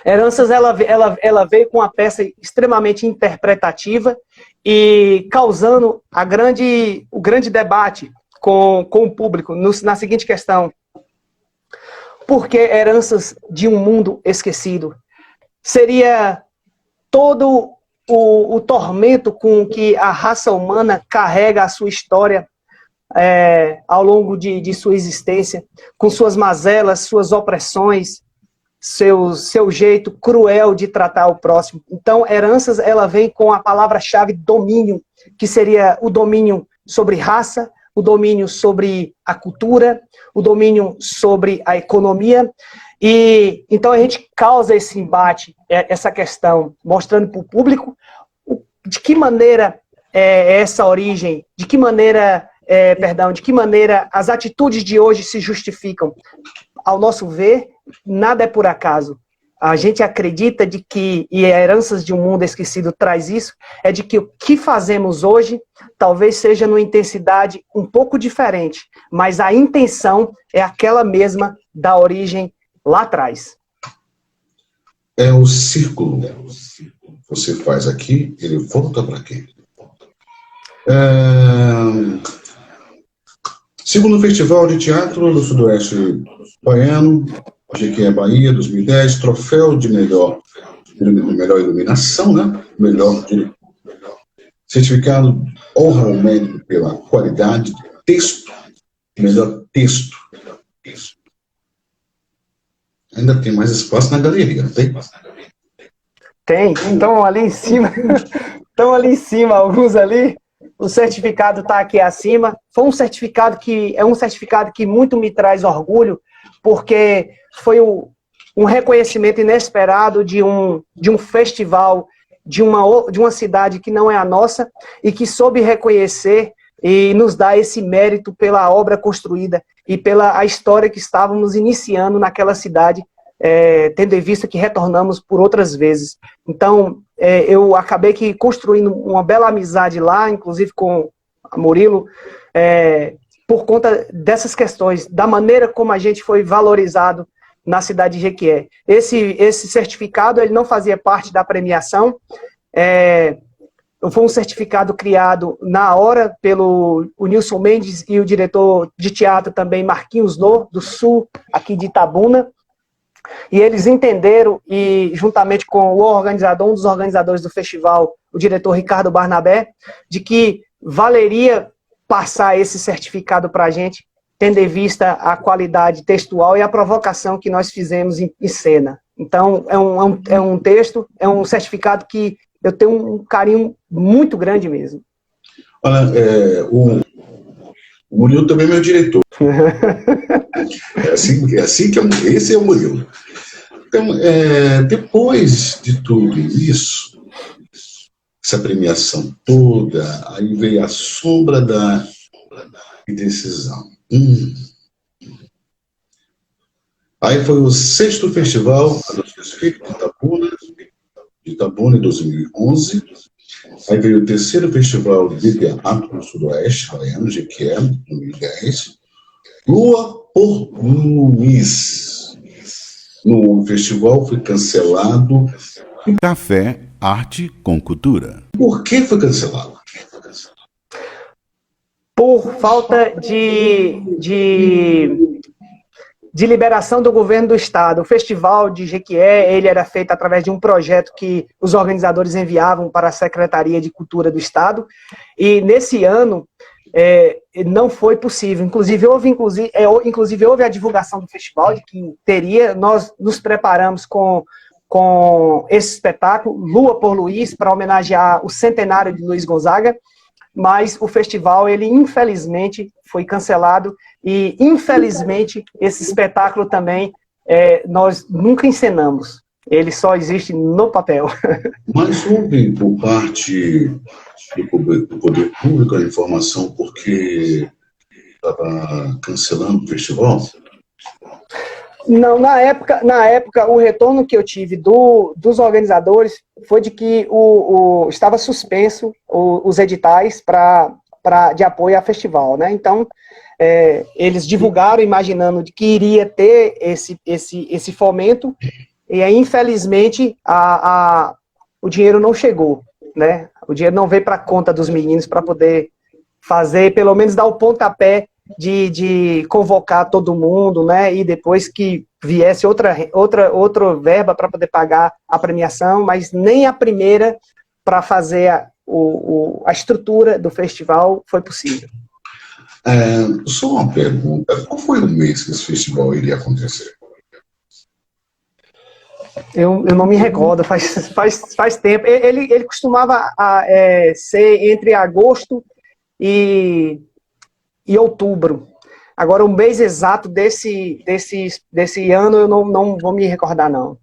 Heranças, ela veio com uma peça extremamente interpretativa e causando o grande debate com o público na seguinte questão: por que Heranças de um Mundo Esquecido? Seria todo o tormento com que a raça humana carrega a sua história ao longo de sua existência, com suas mazelas, suas opressões, seu jeito cruel de tratar o próximo. Então, Heranças, ela vem com a palavra-chave domínio, que seria o domínio sobre raça, o domínio sobre a cultura, o domínio sobre a economia. E então a gente causa esse embate, essa questão, mostrando para o público de que maneira é essa origem, de que maneira as atitudes de hoje se justificam. Ao nosso ver, nada é por acaso. A gente acredita de que, e a Heranças de um Mundo Esquecido traz isso, é de que o que fazemos hoje talvez seja numa intensidade um pouco diferente, mas a intenção é aquela mesma da origem lá atrás. É o círculo. Você faz aqui, ele volta para aqui. Segundo Festival de Teatro do Sudoeste Baiano, Jequié, Bahia, 2010, troféu de melhor iluminação, né? Certificado honra ao mérito pela qualidade de texto, melhor texto. Ainda tem mais espaço na galeria, não tem? Tem, estão ali em cima, alguns ali. O certificado está aqui acima. Foi um certificado que muito me traz orgulho, porque foi um reconhecimento inesperado de um festival de uma cidade que não é a nossa e que soube reconhecer e nos dar esse mérito pela obra construída e pela a história que estávamos iniciando naquela cidade, tendo em vista que retornamos por outras vezes. Então, eu acabei que construindo uma bela amizade lá, inclusive com a Murilo, por conta dessas questões, da maneira como a gente foi valorizado na cidade de Jequié. Esse certificado, ele não fazia parte da premiação, foi um certificado criado na hora pelo Nilson Mendes e o diretor de teatro também, Marquinhos No, do Sul, aqui de Itabuna, e eles entenderam, e juntamente com um dos organizadores do festival, o diretor Ricardo Barnabé, de que valeria passar esse certificado para a gente, tendo em vista a qualidade textual e a provocação que nós fizemos em cena. Então, é um texto, é um certificado que eu tenho um carinho muito grande mesmo. Olha, o Murilo também é meu diretor. Esse é o Murilo. Então, depois de tudo isso, essa premiação toda, aí veio a sombra da indecisão. Aí foi o 6º Festival dos Desfiles de Itabuna em 2011. Aí veio o 3º Festival de Teatro no Sudoeste Baiano, Jequié, em 2010. Lua por Luiz. No festival foi cancelado. Café, arte com cultura. Por que foi cancelado? Por falta de liberação do governo do estado. O festival de Jequié, ele era feito através de um projeto que os organizadores enviavam para a Secretaria de Cultura do estado, e nesse ano não foi possível. Inclusive houve a divulgação do festival de que teria. Nós nos preparamos com esse espetáculo, Lua por Luiz, para homenagear o centenário de Luiz Gonzaga, mas o festival, ele infelizmente foi cancelado, e infelizmente esse espetáculo também nós nunca encenamos. Ele só existe no papel. Mas houve, por parte do poder público, a informação porque estava cancelando o festival? Não, na época, o retorno que eu tive dos organizadores foi de que estava suspenso os editais de apoio ao festival, né? Então, eles divulgaram imaginando que iria ter esse fomento, e aí, infelizmente, o dinheiro não chegou, né? O dinheiro não veio para a conta dos meninos para poder fazer, pelo menos dar o pontapé de convocar todo mundo, né? E depois que viesse outra verba para poder pagar a premiação, mas nem a primeira para fazer a estrutura do festival foi possível. Só uma pergunta: qual foi o mês que esse festival iria acontecer? Eu não me recordo, faz tempo. Ele costumava ser entre agosto e outubro. Agora, o mês exato desse ano eu não vou me recordar, não.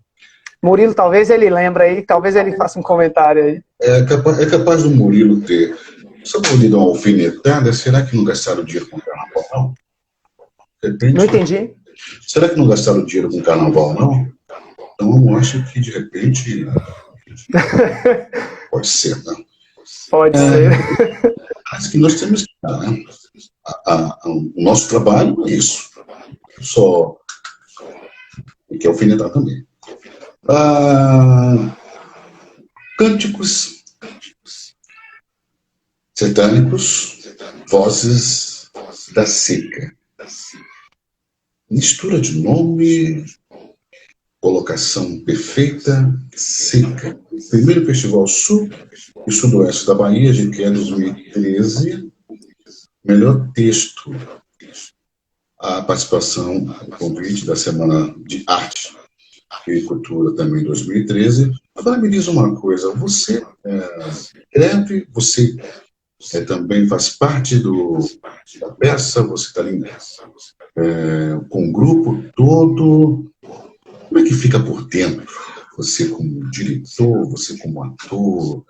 Murilo, talvez ele lembre aí, talvez ele faça um comentário aí. É capaz do Murilo ter... Se o Murilo dar uma alfinetada, será que não gastaram dinheiro com carnaval, não? Repente, não entendi. Será que não gastaram dinheiro com carnaval, não? Então, eu acho que, de repente... Pode ser, não? Pode ser. Acho que nós temos que dar, né? O nosso trabalho é isso. Só que alfinetar também. Cânticos sertânicos, vozes da seca. Mistura de nome, colocação perfeita, seca. Primeiro Festival Sul e Sudoeste da Bahia, Jequié 2013. Melhor texto. A participação, o convite da Semana de Arte e Cultura também em 2013. Agora me diz uma coisa, você escreve, você também faz parte da peça, você está ali com o grupo todo. Como é que fica por dentro? Você como diretor, você como ator.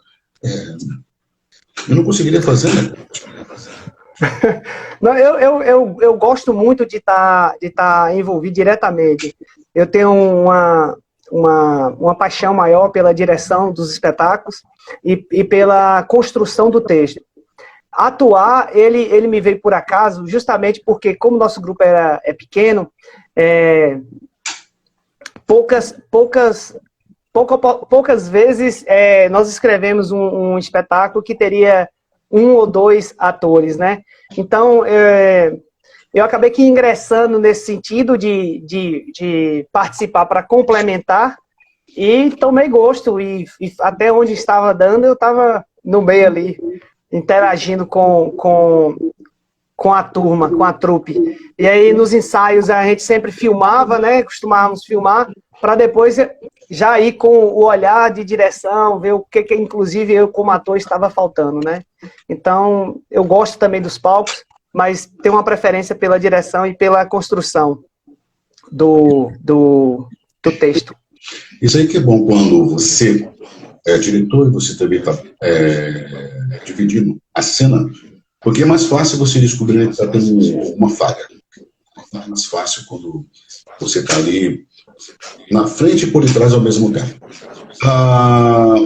Eu não conseguiria fazer, né? Não, eu gosto muito de estar envolvido diretamente. Eu tenho uma paixão maior pela direção dos espetáculos e pela construção do texto. Atuar, ele me veio por acaso, justamente porque, como nosso grupo é pequeno, poucas vezes nós escrevemos um espetáculo que teria 1 ou 2 atores, né? Então, eu acabei que ingressando nesse sentido de participar para complementar, e tomei gosto, e até onde estava dando, eu estava no meio ali, interagindo com a turma, com a trupe. E aí, nos ensaios, a gente sempre filmava, né? Costumávamos filmar, para depois já ir com o olhar de direção, ver o que inclusive eu, como ator, estava faltando, né? Então, eu gosto também dos palcos, mas tenho uma preferência pela direção e pela construção do texto. Isso aí que é bom quando você é diretor e você também está dividindo a cena, porque é mais fácil você descobrir que está tendo uma falha. mais fácil quando você está ali na frente e por detrás ao mesmo tempo.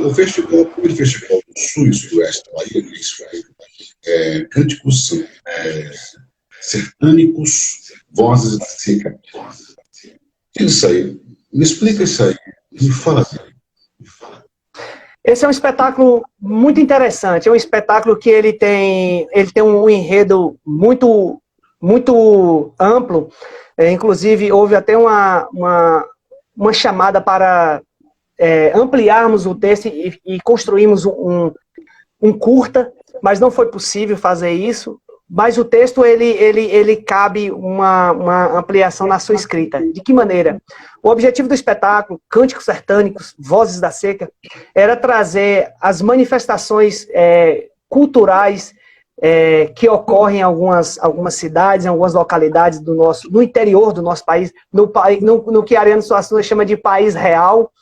O primeiro festival do Sul e Sudoeste da Bahia, isso Cânticos Sertânicos, Vozes da Seca. Isso aí, me explica isso aí, me fala. Esse é um espetáculo muito interessante, é um espetáculo que ele tem um enredo muito, muito amplo, inclusive houve até uma chamada para ampliarmos o texto e construímos um curta, mas não foi possível fazer isso. Mas o texto, ele cabe uma ampliação na sua escrita. De que maneira? O objetivo do espetáculo, Cânticos Sertânicos, Vozes da Seca, era trazer as manifestações culturais que ocorrem em algumas cidades, em algumas localidades no interior do nosso país, no que Ariano Suassuna chama de país real,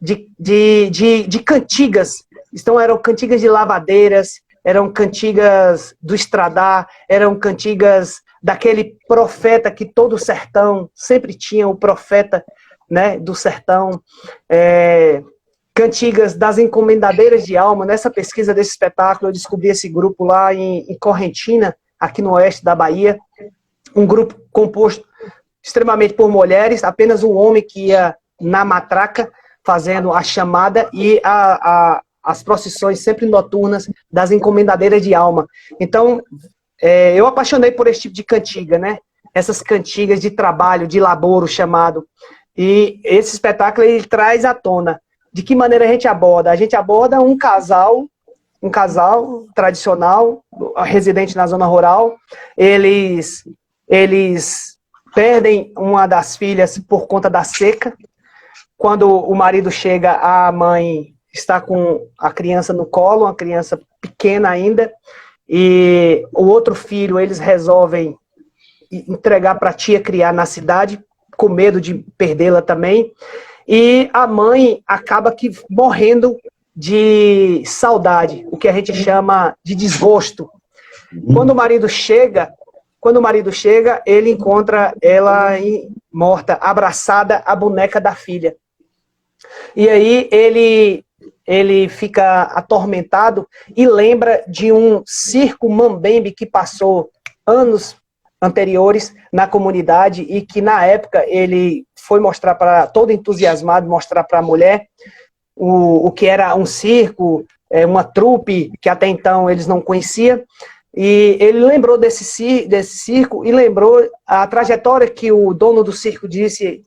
de cantigas. Então, eram cantigas de lavadeiras, eram cantigas do Estradar, eram cantigas daquele profeta que todo sertão sempre tinha, o profeta, né, do sertão, cantigas das encomendadeiras de alma. Nessa pesquisa desse espetáculo, eu descobri esse grupo lá em Correntina, aqui no oeste da Bahia, um grupo composto extremamente por mulheres, apenas um homem que ia na matraca, fazendo a chamada e as procissões sempre noturnas das encomendadeiras de alma. Então, eu apaixonei por esse tipo de cantiga, né? Essas cantigas de trabalho, de laboro chamado. E esse espetáculo, ele traz à tona. De que maneira a gente aborda? A gente aborda um casal tradicional, residente na zona rural. Eles perdem uma das filhas por conta da seca. Quando o marido chega, a mãe está com a criança no colo, uma criança pequena ainda, e o outro filho eles resolvem entregar para a tia criar na cidade, com medo de perdê-la também, e a mãe acaba morrendo de saudade, o que a gente chama de desgosto. Quando o marido chega, ele encontra ela morta, abraçada à boneca da filha. E aí ele fica atormentado e lembra de um circo mambembe que passou anos anteriores na comunidade e que na época ele foi mostrar para, todo entusiasmado, mostrar para a mulher o que era um circo, uma trupe que até então eles não conheciam. E ele lembrou desse circo e lembrou a trajetória que o dono do circo disse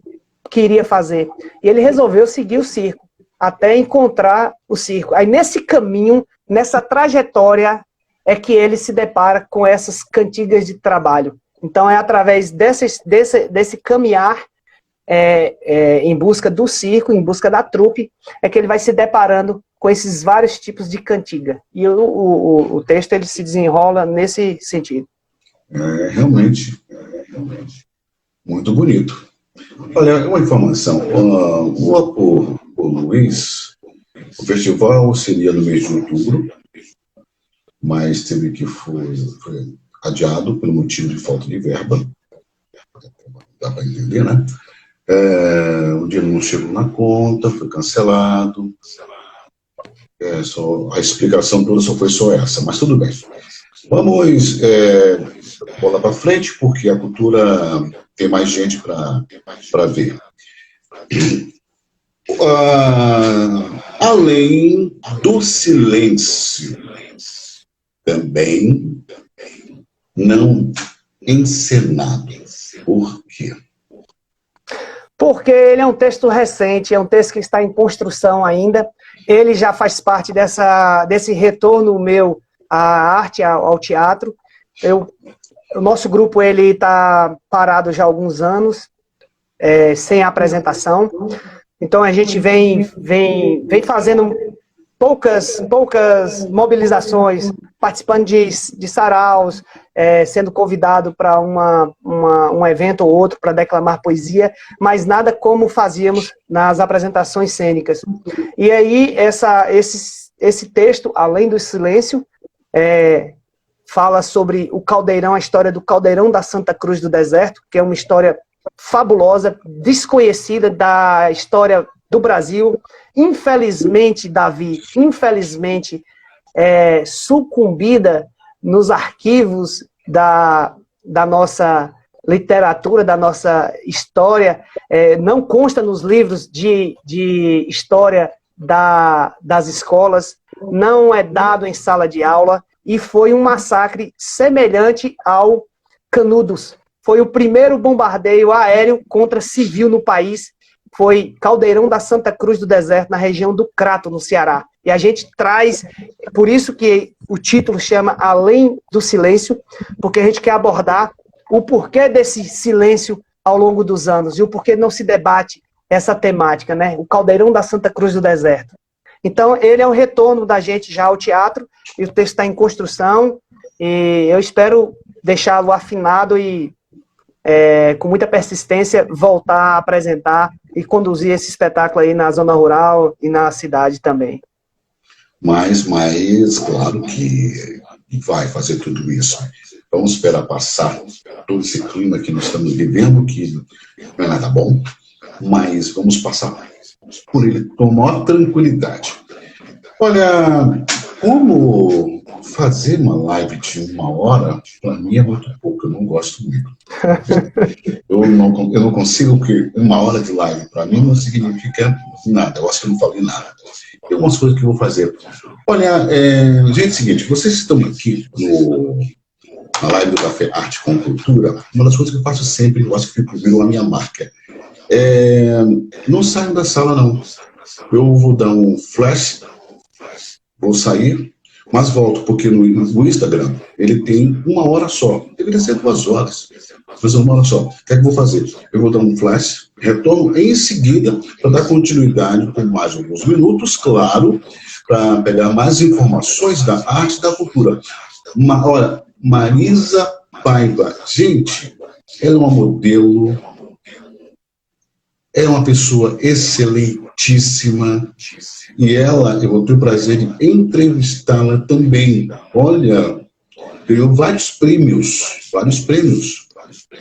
que iria fazer. E ele resolveu seguir o circo até encontrar o circo. Aí nesse caminho, nessa trajetória, é que ele se depara com essas cantigas de trabalho. Então é através desse caminhar em busca do circo, em busca da trupe, é que ele vai se deparando com esses vários tipos de cantiga. E o texto ele se desenrola nesse sentido. Realmente muito bonito. Olha, uma informação. O Luiz, o festival seria no mês de outubro, mas teve que foi adiado pelo motivo de falta de verba. Dá para entender, né? O dinheiro não chegou na conta, foi cancelado. A explicação toda só foi essa, mas tudo bem. Vamos bola para frente, porque a cultura tem mais gente para ver. Além do silêncio, também não encenado. Por quê? Porque ele é um texto recente, é um texto que está em construção ainda. Ele já faz parte desse retorno meu à arte, ao teatro. O nosso grupo está parado já há alguns anos, sem apresentação. Então a gente vem fazendo poucas mobilizações, participando de saraus, sendo convidado para um evento ou outro para declamar poesia, mas nada como fazíamos nas apresentações cênicas. E aí esse texto, além do silêncio, fala sobre o caldeirão, a história do caldeirão da Santa Cruz do Deserto, que é uma história fabulosa, desconhecida da história do Brasil. Infelizmente, Davi, sucumbida nos arquivos da nossa literatura, da nossa história, não consta nos livros de história das escolas, não é dado em sala de aula, e foi um massacre semelhante ao Canudos. Foi o primeiro bombardeio aéreo contra civil no país, foi Caldeirão da Santa Cruz do Deserto, na região do Crato, no Ceará. E a gente traz, por isso que o título chama Além do Silêncio, porque a gente quer abordar o porquê desse silêncio ao longo dos anos e o porquê não se debate essa temática, né? O Caldeirão da Santa Cruz do Deserto. Então, ele é um retorno da gente já ao teatro, e o texto está em construção, e eu espero deixá-lo afinado e, com muita persistência, voltar a apresentar e conduzir esse espetáculo aí na zona rural e na cidade também. Mas claro que vai fazer tudo isso. Vamos esperar passar todo esse clima que nós estamos vivendo, que não é nada bom, mas vamos passar por ele com a maior tranquilidade. Olha, como fazer uma live de 1 hora, para mim é muito pouco, eu não gosto muito. Eu não consigo, porque 1 hora de live para mim não significa nada, eu acho que eu não falei nada. Tem algumas coisas que eu vou fazer. Olha, gente, é o seguinte, vocês estão aqui na live do Café Arte com Cultura, uma das coisas que eu faço sempre, eu acho que virou a minha marca. Não saiam da sala, não. Eu vou dar um flash, vou sair, mas volto, porque no Instagram ele tem 1 hora só. Deveria ser 2 horas, mas 1 hora só. O que é que eu vou fazer? Eu vou dar um flash, retorno em seguida para dar continuidade por mais alguns minutos, claro, para pegar mais informações da arte e da cultura. Olha, Marisa Paiva, gente, ela é uma modelo, é uma pessoa excelentíssima, e eu vou ter o prazer de entrevistá-la também. Olha, ganhou vários prêmios.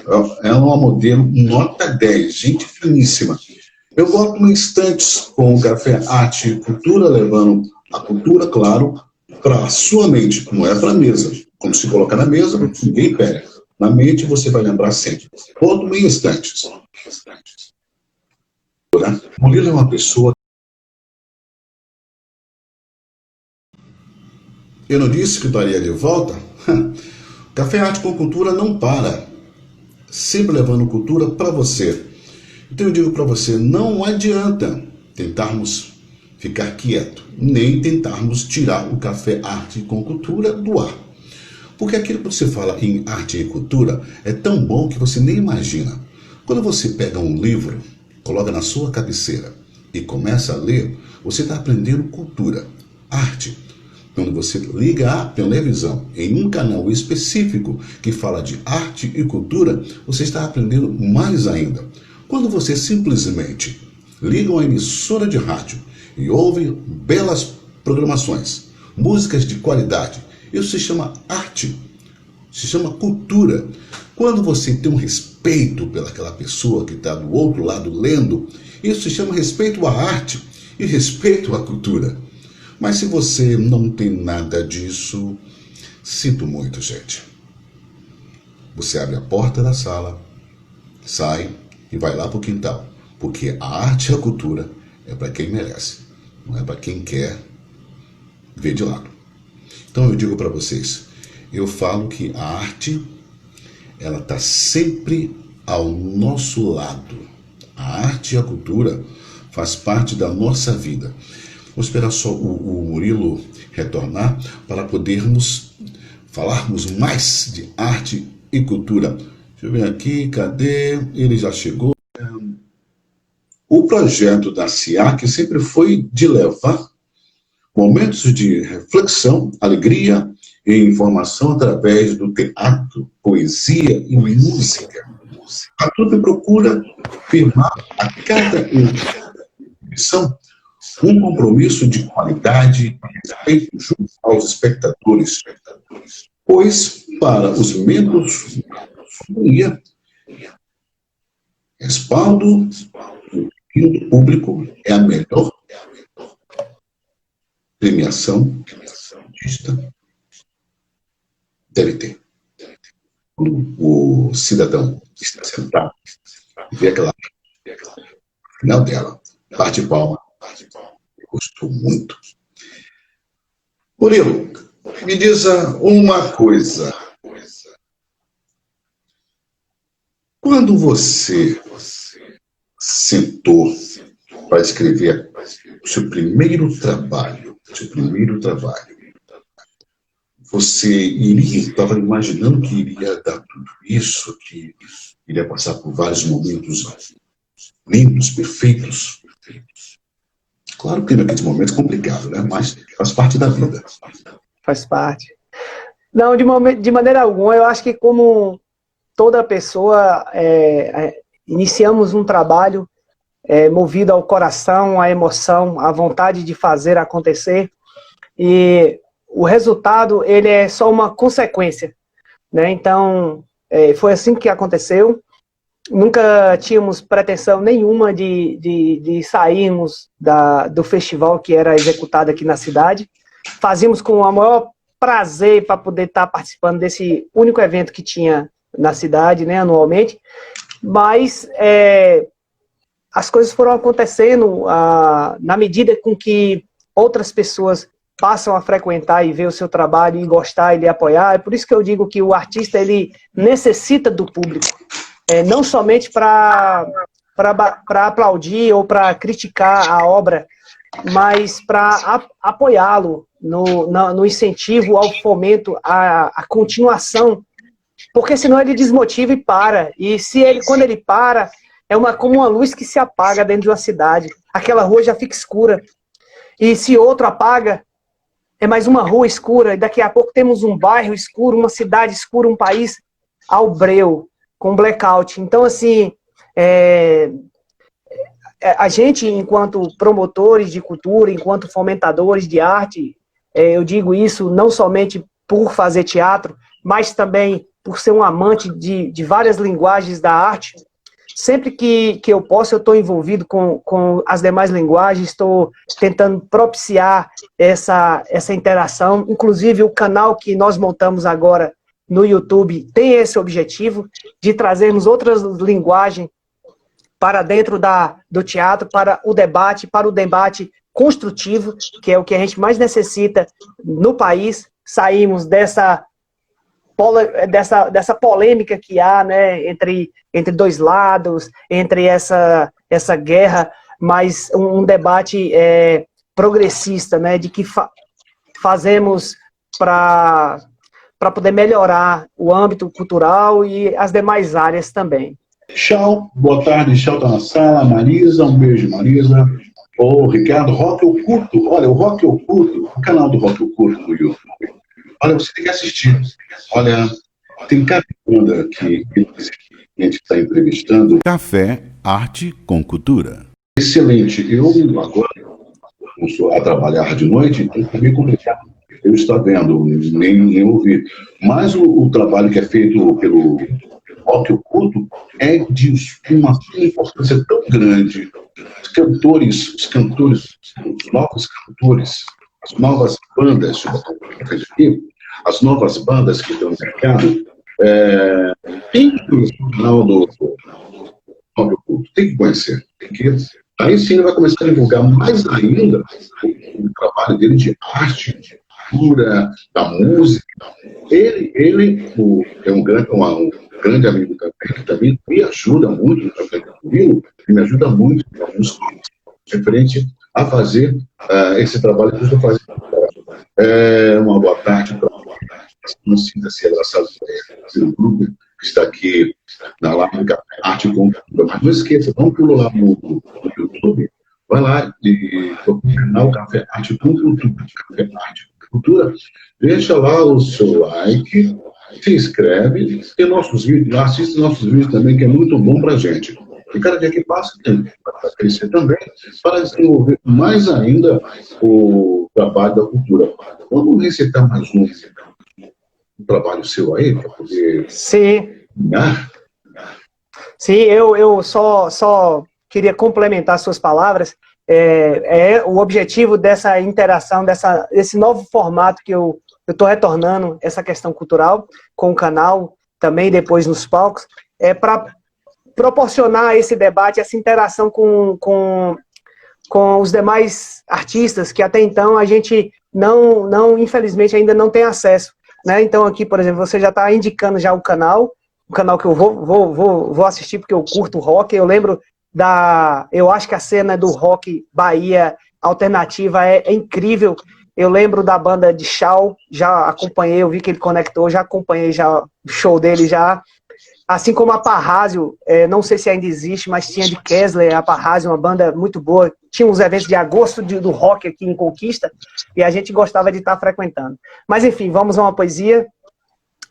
Ela é uma modelo nota 10, gente finíssima. Eu volto em instantes com o Café Arte e Cultura, levando a cultura, claro, para a sua mente, não é para a mesa. Quando se colocar na mesa, ninguém pega. Na mente você vai lembrar sempre. Volto em instantes. Murilo é uma pessoa... Eu não disse que estaria de volta? Café Arte com Cultura não para. Sempre levando cultura para você. Então eu digo para você, não adianta tentarmos ficar quieto, nem tentarmos tirar o Café Arte com Cultura do ar. Porque aquilo que você fala em arte e cultura é tão bom que você nem imagina. Quando você pega um livro, coloca na sua cabeceira e começa a ler, você está aprendendo cultura, arte. Quando você liga a televisão em um canal específico que fala de arte e cultura, você está aprendendo mais ainda. Quando você simplesmente liga uma emissora de rádio e ouve belas programações, músicas de qualidade, isso se chama arte, se chama cultura. Quando você tem um respeito pelaquela pessoa que está do outro lado lendo, isso se chama respeito à arte e respeito à cultura. Mas se você não tem nada disso, sinto muito, gente. Você abre a porta da sala, sai e vai lá para o quintal. Porque a arte e a cultura é para quem merece, não é para quem quer ver de lado. Então eu digo para vocês, eu falo que a arte, ela está sempre ao nosso lado. A arte e a cultura faz parte da nossa vida. Vou esperar só o Murilo retornar para podermos falarmos mais de arte e cultura. Deixa eu ver aqui, cadê? Ele já chegou. O projeto da SIAC sempre foi de levar momentos de reflexão, alegria e informação através do teatro, poesia e música. A trupe procura firmar a cada edição um compromisso de qualidade e respeito junto aos espectadores. pois para os membros da companhia, respaldo do público é a melhor premiação que o artista deve ter. Quando o cidadão está sentado e vê aquela final dela, bate palma, gostou muito. Murilo, me diz uma coisa. Quando você sentou para escrever o seu primeiro trabalho, você estava imaginando que iria dar tudo isso, que iria passar por vários momentos lindos, perfeitos? Claro que naqueles momentos é complicado, né? Mas faz parte da vida. Faz parte. Não, de maneira alguma. Eu acho que como toda pessoa, iniciamos um trabalho movido ao coração, à emoção, à vontade de fazer acontecer. E o resultado, ele é só uma consequência, né? Então, foi assim que aconteceu. Nunca tínhamos pretensão nenhuma de sairmos do festival que era executado aqui na cidade. Fazíamos com o maior prazer para poder estar participando desse único evento que tinha na cidade, né, anualmente. Mas as coisas foram acontecendo na medida com que outras pessoas passam a frequentar e ver o seu trabalho e gostar e lhe apoiar. É por isso que eu digo que o artista, ele necessita do público. Não somente para aplaudir ou para criticar a obra, mas para apoiá-lo no incentivo ao fomento, à continuação, porque senão ele desmotiva e para. E quando ele para, como uma luz que se apaga dentro de uma cidade. Aquela rua já fica escura. E se outro apaga, é mais uma rua escura, e daqui a pouco temos um bairro escuro, uma cidade escura, um país ao breu, com blackout. Então, assim, a gente, enquanto promotores de cultura, enquanto fomentadores de arte, eu digo isso não somente por fazer teatro, mas também por ser um amante de várias linguagens da arte. Sempre que eu posso, eu estou envolvido com as demais linguagens, estou tentando propiciar essa interação. Inclusive, o canal que nós montamos agora no YouTube tem esse objetivo de trazermos outras linguagens para dentro do teatro, para o debate construtivo, que é o que a gente mais necessita no país. Saímos dessa polêmica que há, né, entre dois lados, entre essa guerra, mas um debate progressista, né, de que fazemos para poder melhorar o âmbito cultural e as demais áreas também. Tchau, boa tarde, Tchau tá na sala, Marisa, um beijo, Marisa. Ô, Ricardo, Rock Oculto, olha, o Rock Oculto, o canal do Rock Oculto no YouTube. Olha, você tem que assistir. Olha, tem cada banda que a gente está entrevistando. Café, arte com cultura. Excelente. Eu agora começo a trabalhar de noite, então é meio complicado. Eu estou vendo, nem ouvi. Mas o trabalho que é feito pelo Rock Oculto é de uma importância tão grande. Os cantores, os novos cantores, as novas bandas, as novas bandas que estão no mercado, tem que ir no canal do Rock Oculto, tem que conhecer, aí sim ele vai começar a divulgar mais ainda o trabalho dele de arte, de cultura, da música. Ele é um grande amigo também, que também me ajuda muito comigo, e me ajuda muito em alguns coisas referente a fazer esse trabalho que eu estou fazendo. Uma boa tarde para não sinta-se abraçado pelo grupo que está aqui na live Café Arte com Cultura. Mas não esqueça, não pula lá no YouTube, vai lá no canal Café Arte com Cultura. Café Arte com Cultura, deixa lá o seu like, se inscreve, tem nossos vídeos, assiste nossos vídeos também, que é muito bom para a gente. E cada dia que passa tem para crescer também, para desenvolver mais ainda o trabalho da cultura. Vamos recitar mais um um trabalho seu aí para poder... Sim. Né? Sim, eu só queria complementar suas palavras. O objetivo dessa interação, desse novo formato que eu estou retornando, essa questão cultural, com o canal, também depois nos palcos, para proporcionar esse debate, essa interação com os demais artistas, que até então a gente infelizmente, ainda não tem acesso. Né? Então aqui, por exemplo, você já está indicando já o canal que eu vou assistir, porque eu curto rock. Eu lembro eu acho que a cena do rock Bahia alternativa é incrível. Eu lembro da banda de Chau, já acompanhei, eu vi que ele conectou, já acompanhei já o show dele já. Assim como a Parrásio, não sei se ainda existe, mas tinha de Kessler, a Parrásio, uma banda muito boa. Tinha uns eventos de agosto do rock aqui em Conquista, e a gente gostava de estar frequentando. Mas enfim, vamos a uma poesia.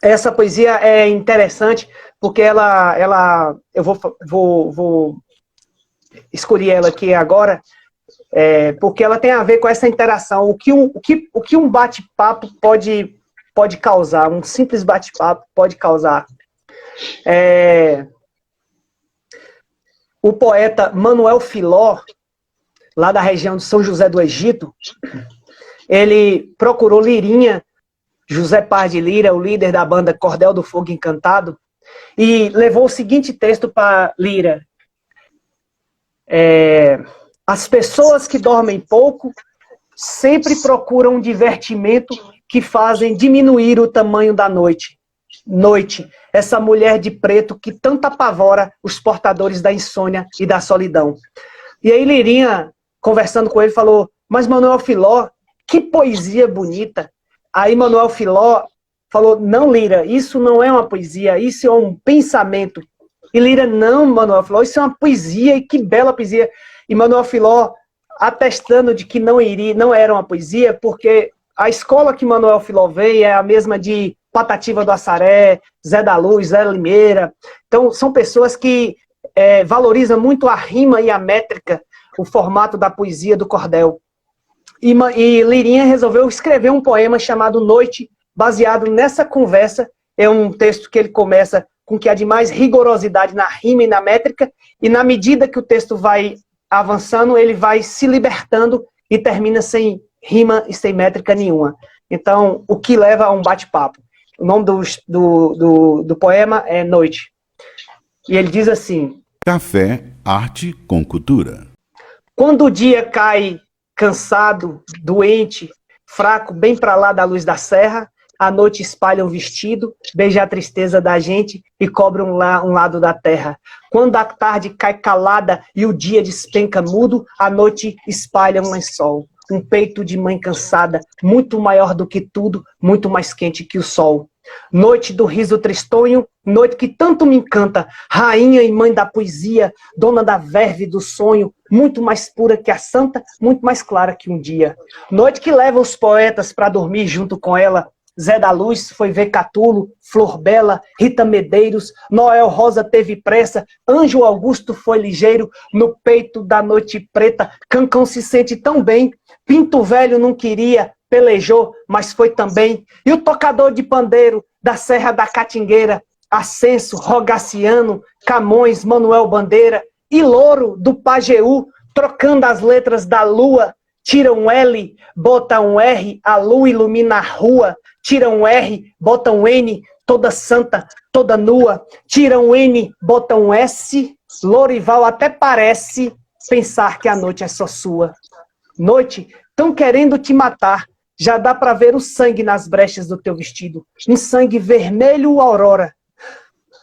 Essa poesia é interessante, porque eu vou escolher ela aqui agora, porque ela tem a ver com essa interação. O que um bate-papo pode causar, um simples bate-papo pode causar. O poeta Manuel Filó, lá da região de São José do Egito, ele procurou Lirinha, José Paz de Lira, o líder da banda Cordel do Fogo Encantado, e levou o seguinte texto para Lira. As pessoas que dormem pouco sempre procuram um divertimento que fazem diminuir o tamanho da noite. Noite, essa mulher de preto que tanto apavora os portadores da insônia e da solidão. E aí Lirinha, conversando com ele, falou: mas Manuel Filó, que poesia bonita. Aí Manuel Filó falou: não, Lira, isso não é uma poesia, isso é um pensamento. E Lira: não, Manuel Filó, isso é uma poesia, e que bela poesia. E Manuel Filó atestando de que não era uma poesia, porque a escola que Manuel Filó veio é a mesma de Patativa do Assaré, Zé da Luz, Zé Limeira. Então, são pessoas que valorizam muito a rima e a métrica, o formato da poesia do cordel. E Lirinha resolveu escrever um poema chamado Noite, baseado nessa conversa. É um texto que ele começa com que há de mais rigorosidade na rima e na métrica, e na medida que o texto vai avançando, ele vai se libertando e termina sem rima e sem métrica nenhuma. Então, o que leva a um bate-papo? O nome do poema é Noite. E ele diz assim: Café, arte com cultura. Quando o dia cai cansado, doente, fraco, bem para lá da luz da serra, a noite espalha um vestido, beija a tristeza da gente e cobre um lado da terra. Quando a tarde cai calada e o dia despenca mudo, a noite espalha um lençol. Um peito de mãe cansada, muito maior do que tudo, muito mais quente que o sol. Noite do riso tristonho, noite que tanto me encanta, rainha e mãe da poesia, dona da verve do sonho, muito mais pura que a santa, muito mais clara que um dia. Noite que leva os poetas para dormir junto com ela. Zé da Luz foi ver Catulo, Flor Bela, Rita Medeiros, Noel Rosa teve pressa, Ângelo Augusto foi ligeiro, no peito da noite preta, Cancão se sente tão bem, Pinto Velho não queria, pelejou, mas foi também, e o tocador de pandeiro da Serra da Catingueira, Ascenso, Rogaciano, Camões, Manuel Bandeira, e Louro do Pajeú, trocando as letras da lua, tira um L, bota um R, a lua ilumina a rua, tira um R, bota um N, toda santa, toda nua, tira um N, bota um S, Lorival até parece pensar que a noite é só sua. Noite, tão querendo te matar, já dá pra ver o sangue nas brechas do teu vestido, um sangue vermelho aurora.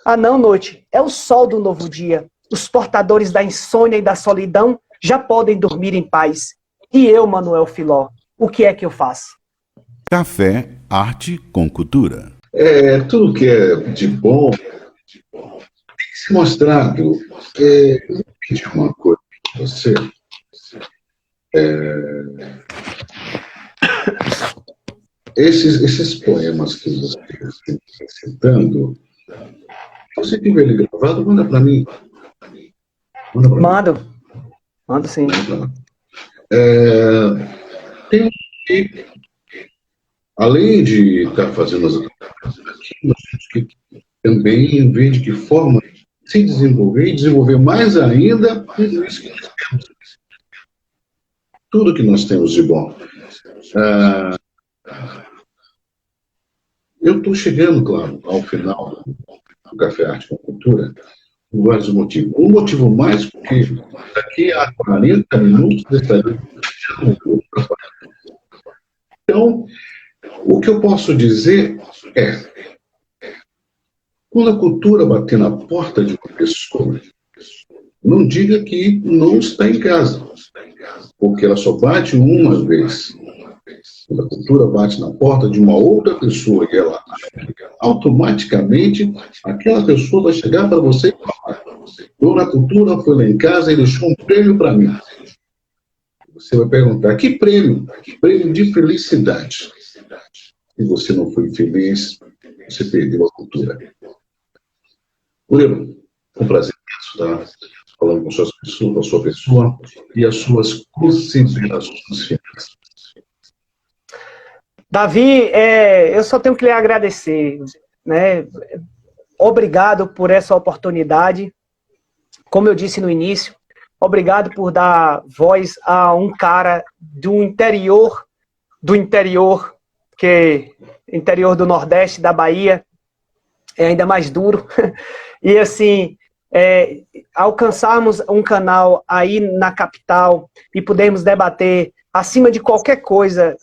Ah não, noite, é o sol do novo dia, os portadores da insônia e da solidão já podem dormir em paz. E eu, Manuel Filó, o que é que eu faço? Café, arte com cultura. Tudo que é de bom tem que ser mostrado. Eu vou pedir uma coisa para você. Esses poemas que você está citando, se você tiver ele gravado, manda para mim. Mando sim. Tem que, além de estar fazendo as que nós temos que também ver de que forma se desenvolver e desenvolver mais ainda tudo isso que nós temos. Tudo que nós temos de bom. Eu estou chegando, claro, ao final do Café Arte com Cultura, por vários motivos. Um motivo mais porque daqui a 40 minutos estarei. Então, o que eu posso dizer é, quando a cultura bater na porta de uma pessoa, não diga que não está em casa, porque ela só bate uma vez. Quando a cultura bate na porta de uma outra pessoa e ela automaticamente, aquela pessoa vai chegar para você e falar: Dona Cultura foi lá em casa e deixou um prêmio para mim. Você vai perguntar: que prêmio? Prêmio de felicidade. Se você não foi feliz, você perdeu a cultura. Murilo, foi um prazer estar falando com a sua pessoa e as suas considerações finais. Davi, eu só tenho que lhe agradecer, né? Obrigado por essa oportunidade. Como eu disse no início, obrigado por dar voz a um cara do interior, que interior do Nordeste, da Bahia, é ainda mais duro. E assim, alcançarmos um canal aí na capital e podermos debater, acima de qualquer coisa,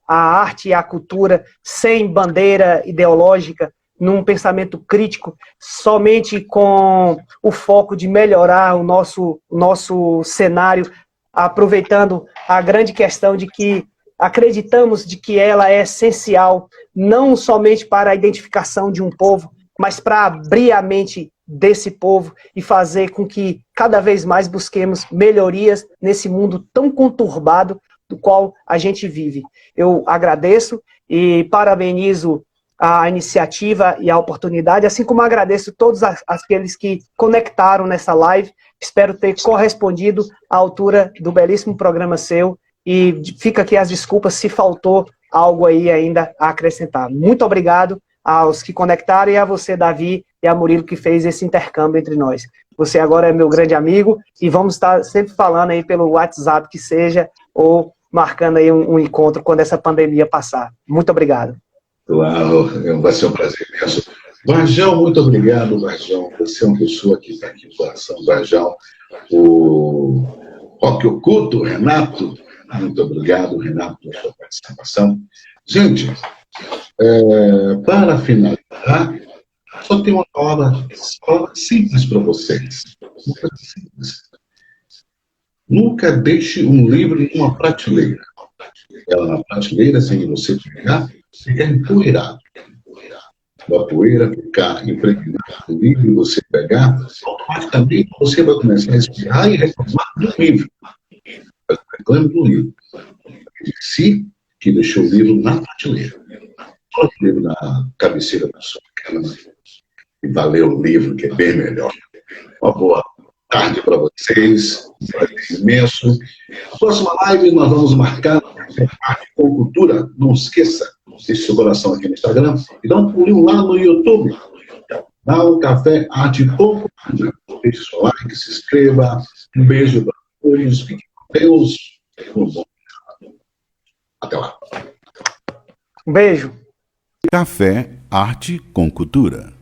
a arte e a cultura, sem bandeira ideológica, num pensamento crítico, somente com o foco de melhorar o nosso cenário, aproveitando a grande questão de que acreditamos de que ela é essencial, não somente para a identificação de um povo, mas para abrir a mente desse povo e fazer com que cada vez mais busquemos melhorias nesse mundo tão conturbado do qual a gente vive. Eu agradeço e parabenizo a iniciativa e a oportunidade, assim como agradeço todos aqueles que conectaram nessa live. Espero ter correspondido à altura do belíssimo programa seu e fica aqui as desculpas se faltou algo aí ainda a acrescentar. Muito obrigado aos que conectaram e a você, Davi, e a Murilo, que fez esse intercâmbio entre nós. Você agora é meu grande amigo e vamos estar sempre falando aí pelo WhatsApp que seja, ou marcando aí um encontro quando essa pandemia passar. Muito obrigado. Claro, vai ser um prazer imenso. Varjão, muito obrigado, Varjão. Você é uma pessoa que está aqui no coração, Varjão. O Rock Oculto, Renato, muito obrigado, Renato, pela sua participação. Gente, para finalizar, só tem uma palavra simples para vocês. Uma coisa simples. Nunca deixe um livro em uma prateleira. Ela na prateleira, sem você pegar, fica empoeirado. A poeira ficar impregnada no livro e você pegar, automaticamente você vai começar a respirar e reclamar do livro. Reclame do livro. Se que deixou o livro na prateleira. Coloque o livro na cabeceira da sua cama e valeu o livro, que é bem melhor. Uma boa tarde para vocês, um prazer imenso. Na próxima live nós vamos marcar Arte com Cultura. Não esqueça, deixe seu coração aqui no Instagram e dá um pulinho lá no YouTube. Dá um Café Arte com Cultura. Deixe seu like, se inscreva. Um beijo para todos. Fiquem com Deus. Até lá. Um beijo. Café Arte com Cultura.